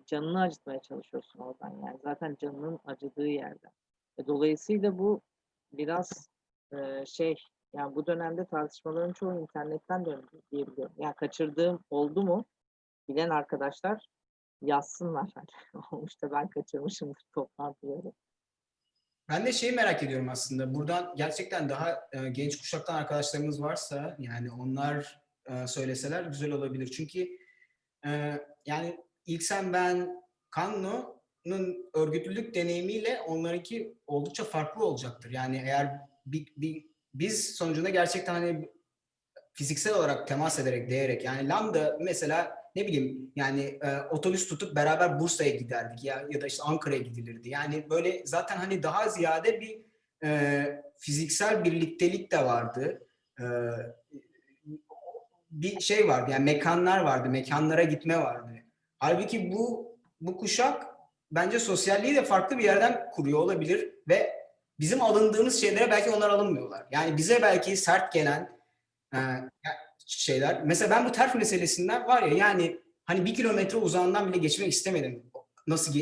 Canını acıtmaya çalışıyorsun oradan yani. Zaten canının acıdığı yerden. Dolayısıyla bu biraz şey, yani bu dönemde tartışmaların çoğu internetten döndü diyebiliyorum. Yani kaçırdığım oldu mu? Bilen arkadaşlar yazsınlar. Hani olmuş da ben kaçırmışımdır toplantıları. Ben de şeyi merak ediyorum aslında. Buradan gerçekten daha genç kuşaktan arkadaşlarımız varsa, yani onlar söyleseler güzel olabilir. Çünkü yani ilk sen ben Kanno'nun örgütlülük deneyimiyle onlarınki oldukça farklı olacaktır. Yani eğer biz sonucunda gerçekten hani fiziksel olarak temas ederek, değerek, yani Lambda mesela, ne bileyim yani otobüs tutup beraber Bursa'ya giderdik ya da işte Ankara'ya gidilirdi. Yani böyle zaten hani daha ziyade bir fiziksel birliktelik de vardı. E, Bir şey vardı, yani mekanlar vardı, mekanlara gitme vardı. Halbuki bu kuşak bence sosyalliği de farklı bir yerden kuruyor olabilir ve bizim alındığımız şeylere belki onlar alınmıyorlar. Yani bize belki sert gelen e, şeyler. Mesela ben bu terf meselesinden var ya, yani hani 1 kilometre uzağından bile geçmek istemedim. Nasıl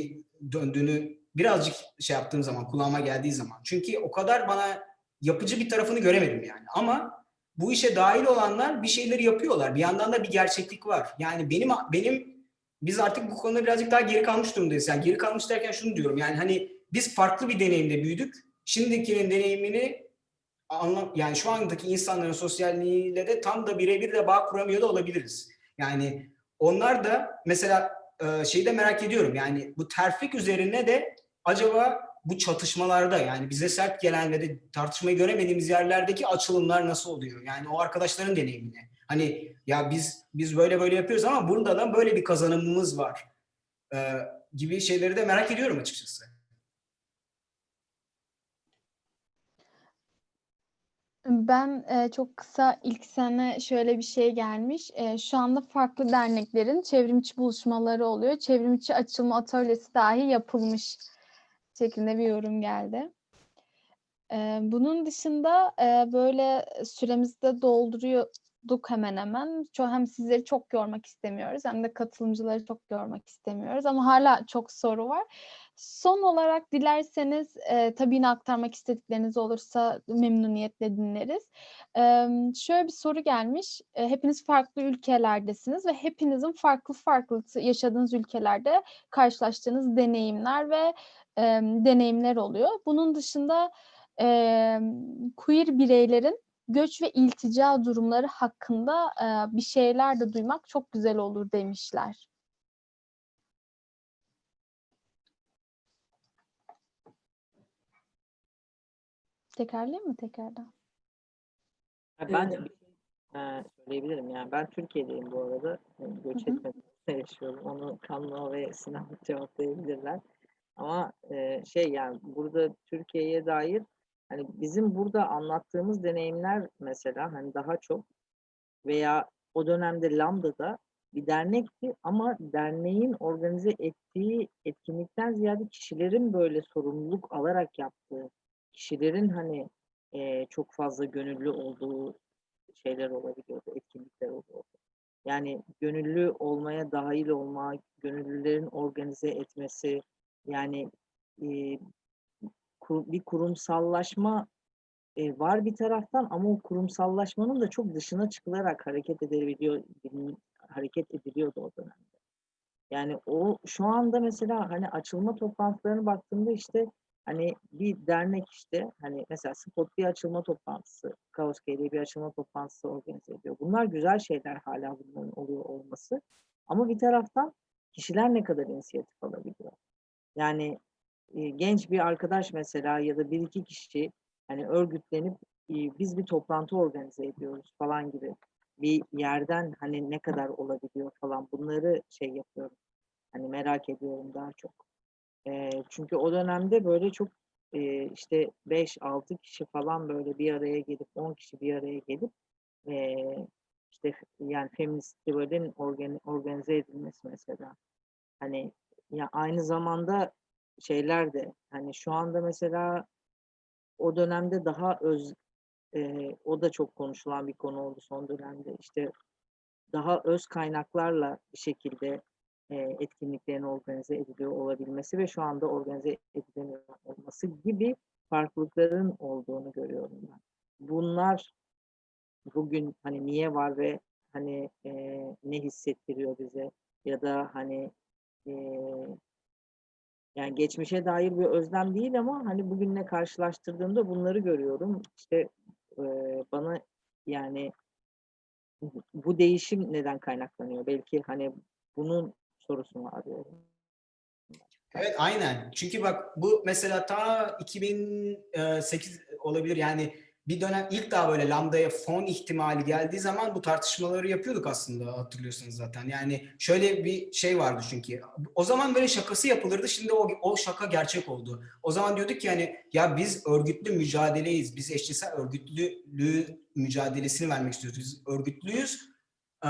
döndüğünü birazcık şey yaptığım zaman, kulağıma geldiği zaman. Çünkü o kadar bana yapıcı bir tarafını göremedim yani. Ama bu işe dahil olanlar bir şeyleri yapıyorlar. Bir yandan da bir gerçeklik var. Yani biz artık bu konuda birazcık daha geri kalmış durumdayız. Yani geri kalmış derken şunu diyorum. Yani hani biz farklı bir deneyimde büyüdük. Şimdikinin deneyimini yani şu andaki insanların sosyalliğiyle de tam da birebir de bağ kuramıyor da olabiliriz. Yani onlar da mesela şeyi de merak ediyorum. Yani bu terfik üzerine de acaba bu çatışmalarda, yani bize sert gelen ve de tartışmayı göremediğimiz yerlerdeki açılımlar nasıl oluyor? Yani o arkadaşların deneyimine. Hani ya biz böyle böyle yapıyoruz ama burada da böyle bir kazanımımız var gibi şeyleri de merak ediyorum açıkçası. Ben çok kısa, ilk sene şöyle bir şey gelmiş. Şu anda farklı derneklerin çevrimiçi buluşmaları oluyor. Çevrimiçi açılma atölyesi dahi yapılmış şeklinde bir yorum geldi. Bunun dışında böyle süremizi de olduk hemen hemen. Hem sizleri çok yormak istemiyoruz hem de katılımcıları çok yormak istemiyoruz ama hala çok soru var. Son olarak dilerseniz tabii yine aktarmak istedikleriniz olursa memnuniyetle dinleriz. Şöyle bir soru gelmiş. Hepiniz farklı ülkelerdesiniz ve hepinizin farklı yaşadığınız ülkelerde karşılaştığınız deneyimler ve deneyimler oluyor. Bunun dışında queer bireylerin göç ve iltica durumları hakkında bir şeyler de duymak çok güzel olur demişler. Tekrarlayayım mı tekrardan? Ben bir söyleyebilirim yani. Ben Türkiye'deyim bu arada. Yani göç etmeden yaşıyorum. Onu Kanlı ve Sinan cevaplayabilirler. Ama yani burada Türkiye'ye dair hani bizim burada anlattığımız deneyimler mesela hani daha çok veya o dönemde Lambda'da bir dernekti ama derneğin organize ettiği etkinlikten ziyade kişilerin böyle sorumluluk alarak yaptığı, kişilerin hani çok fazla gönüllü olduğu şeyler olabiliyordu, etkinlikler oluyordu. Yani gönüllü olmaya dahil olma, gönüllülerin organize etmesi, yani bir kurumsallaşma var bir taraftan ama o kurumsallaşmanın da çok dışına çıkılarak hareket ediliyordu o dönemde. Yani o şu anda mesela hani açılma toplantılarına baktığımda işte hani bir dernek işte hani mesela Spot bir açılma toplantısı, Kaos diye bir açılma toplantısı organize ediyor. Bunlar güzel şeyler hala bunların oluyor olması. Ama bir taraftan kişiler ne kadar inisiyatif alabiliyor? Yani genç bir arkadaş mesela ya da bir iki kişi hani örgütlenip biz bir toplantı organize ediyoruz falan gibi bir yerden hani ne kadar olabiliyor falan bunları yapıyorum. Hani merak ediyorum daha çok. Çünkü o dönemde böyle çok işte 5-6 kişi falan böyle bir araya gelip 10 kişi bir araya gelip e, işte yani feminist festivalin organize edilmesi mesela. Hani ya aynı zamanda şeyler de hani şu anda mesela o dönemde daha o da çok konuşulan bir konu oldu son dönemde. İşte daha öz kaynaklarla bir şekilde etkinliklerin organize ediliyor olabilmesi ve şu anda organize edilemiyor olması gibi farklılıkların olduğunu görüyorum ben. Bunlar bugün hani niye var ve hani ne hissettiriyor bize ya da hani e, yani geçmişe dair bir özlem değil ama hani bugünle karşılaştırdığımda bunları görüyorum. İşte bana yani bu değişim neden kaynaklanıyor? Belki hani bunun sorusunu arıyorum. Evet, aynen. Çünkü bak bu mesela ta 2008 olabilir yani bir dönem ilk daha böyle Lambda'ya fon ihtimali geldiği zaman bu tartışmaları yapıyorduk aslında hatırlıyorsunuz zaten. Yani şöyle bir şey vardı çünkü. O zaman böyle şakası yapılırdı. Şimdi o şaka gerçek oldu. O zaman diyorduk ki hani ya biz örgütlü mücadeleyiz. Biz eşcinsel örgütlülüğü mücadelesini vermek istiyoruz. Biz örgütlüyüz. E,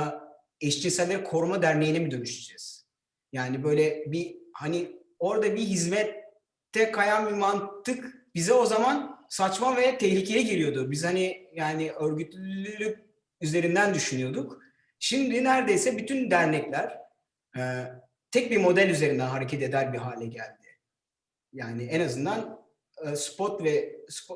Eşcinselleri Koruma Derneği'ne mi dönüşeceğiz? Yani böyle bir hani orada bir hizmette kayan bir mantık bize o zaman saçma ve tehlikeli geliyordu. Biz hani yani örgütlülük üzerinden düşünüyorduk. Şimdi neredeyse bütün dernekler e, tek bir model üzerinden hareket eder bir hale geldi. Yani en azından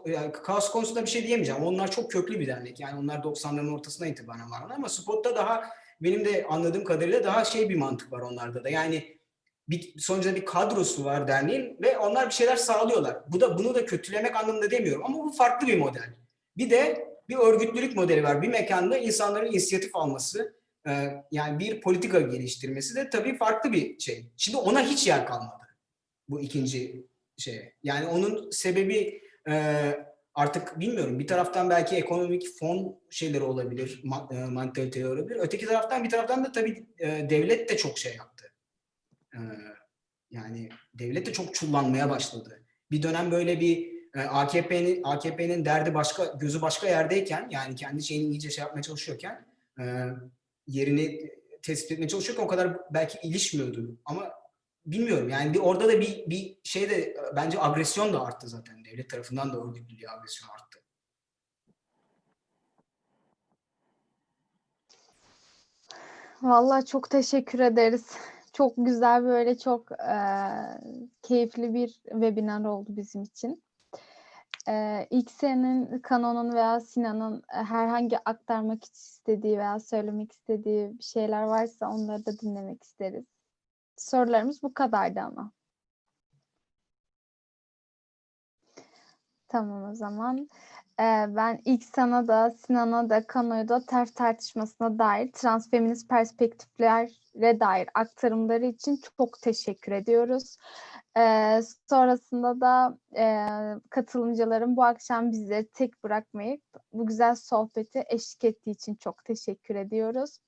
yani Kaos konusunda bir şey diyemeyeceğim. Onlar çok köklü bir dernek. Yani onlar 90'ların ortasına itibaren var ama Spot'ta daha benim de anladığım kadarıyla daha bir mantık var onlarda da. Yani sonuçta bir kadrosu var derneğin ve onlar bir şeyler sağlıyorlar. Bunu da kötülemek anlamında demiyorum ama bu farklı bir model. Bir de bir örgütlülük modeli var. Bir mekanda insanların inisiyatif alması, yani bir politika geliştirmesi de tabii farklı bir şey. Şimdi ona hiç yer kalmadı. Bu ikinci şey. Yani onun sebebi artık bilmiyorum. Bir taraftan belki ekonomik fon şeyleri olabilir, mantaliteleri olabilir. Öteki taraftan bir taraftan da tabii devlet de çok şey yaptı. Yani devlet de çok çullanmaya başladı. Bir dönem böyle bir AKP'nin derdi başka, gözü başka yerdeyken yani kendi şeyini iyice yapmaya çalışıyorken yerini tespit etmeye çalışıyorken o kadar belki ilişmiyordu. Ama bilmiyorum yani orada da bir şey de bence agresyon da arttı zaten. Devlet tarafından da örgütlülüğe agresyon arttı. Vallahi çok teşekkür ederiz. Çok güzel, böyle çok keyifli bir webinar oldu bizim için. İlk senin, Kanon'un veya Sinan'ın herhangi aktarmak istediği veya söylemek istediği bir şeyler varsa onları da dinlemek isteriz. Sorularımız bu kadardı ama. Tamam o zaman. Ben ilk sana da, Sinan'a da, Kano'ya da TERF tartışmasına dair transfeminist perspektiflere dair aktarımları için çok teşekkür ediyoruz. Sonrasında da katılımcıların bu akşam bizi tek bırakmayıp bu güzel sohbeti eşlik ettiği için çok teşekkür ediyoruz.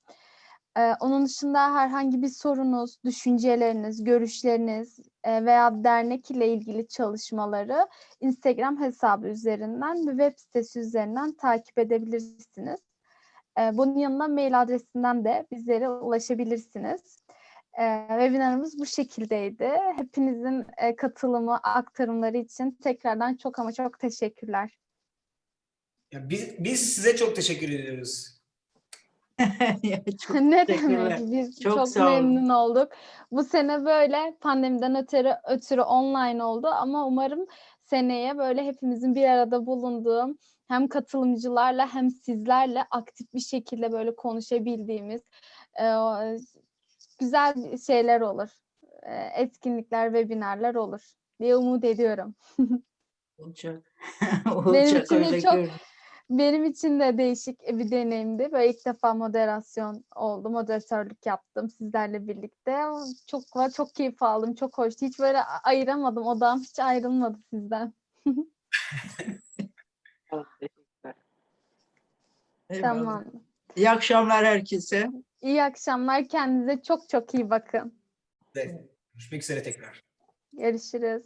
Onun dışında herhangi bir sorunuz, düşünceleriniz, görüşleriniz veya dernek ile ilgili çalışmaları Instagram hesabı üzerinden ve web sitesi üzerinden takip edebilirsiniz. Bunun yanında mail adresinden de bizlere ulaşabilirsiniz. Webinarımız bu şekildeydi. Hepinizin katılımı, aktarımları için tekrardan çok ama çok teşekkürler. Ya biz size çok teşekkür ediyoruz. Çok Ne teşekkürler. demek? Biz Çok çok sağ olun. memnun olduk. Bu sene böyle pandemiden ötürü online oldu ama umarım seneye böyle hepimizin bir arada bulunduğu, hem katılımcılarla hem sizlerle aktif bir şekilde böyle konuşabildiğimiz güzel şeyler olur. Etkinlikler, webinarlar olur diye umut ediyorum. Olacak. Benim Olacak için de öyle çok görünüyor. Benim için de değişik bir deneyimdi. Böyle ilk defa moderasyon oldu, moderatörlük yaptım sizlerle birlikte. Çok keyif aldım, çok hoştu. Hiç böyle ayıramadım, odam hiç ayrılmadı sizden. Evet, teşekkürler. Eyvallah. Tamam. İyi akşamlar herkese. İyi akşamlar, kendinize çok çok iyi bakın. Evet. Görüşmek üzere tekrar. Görüşürüz.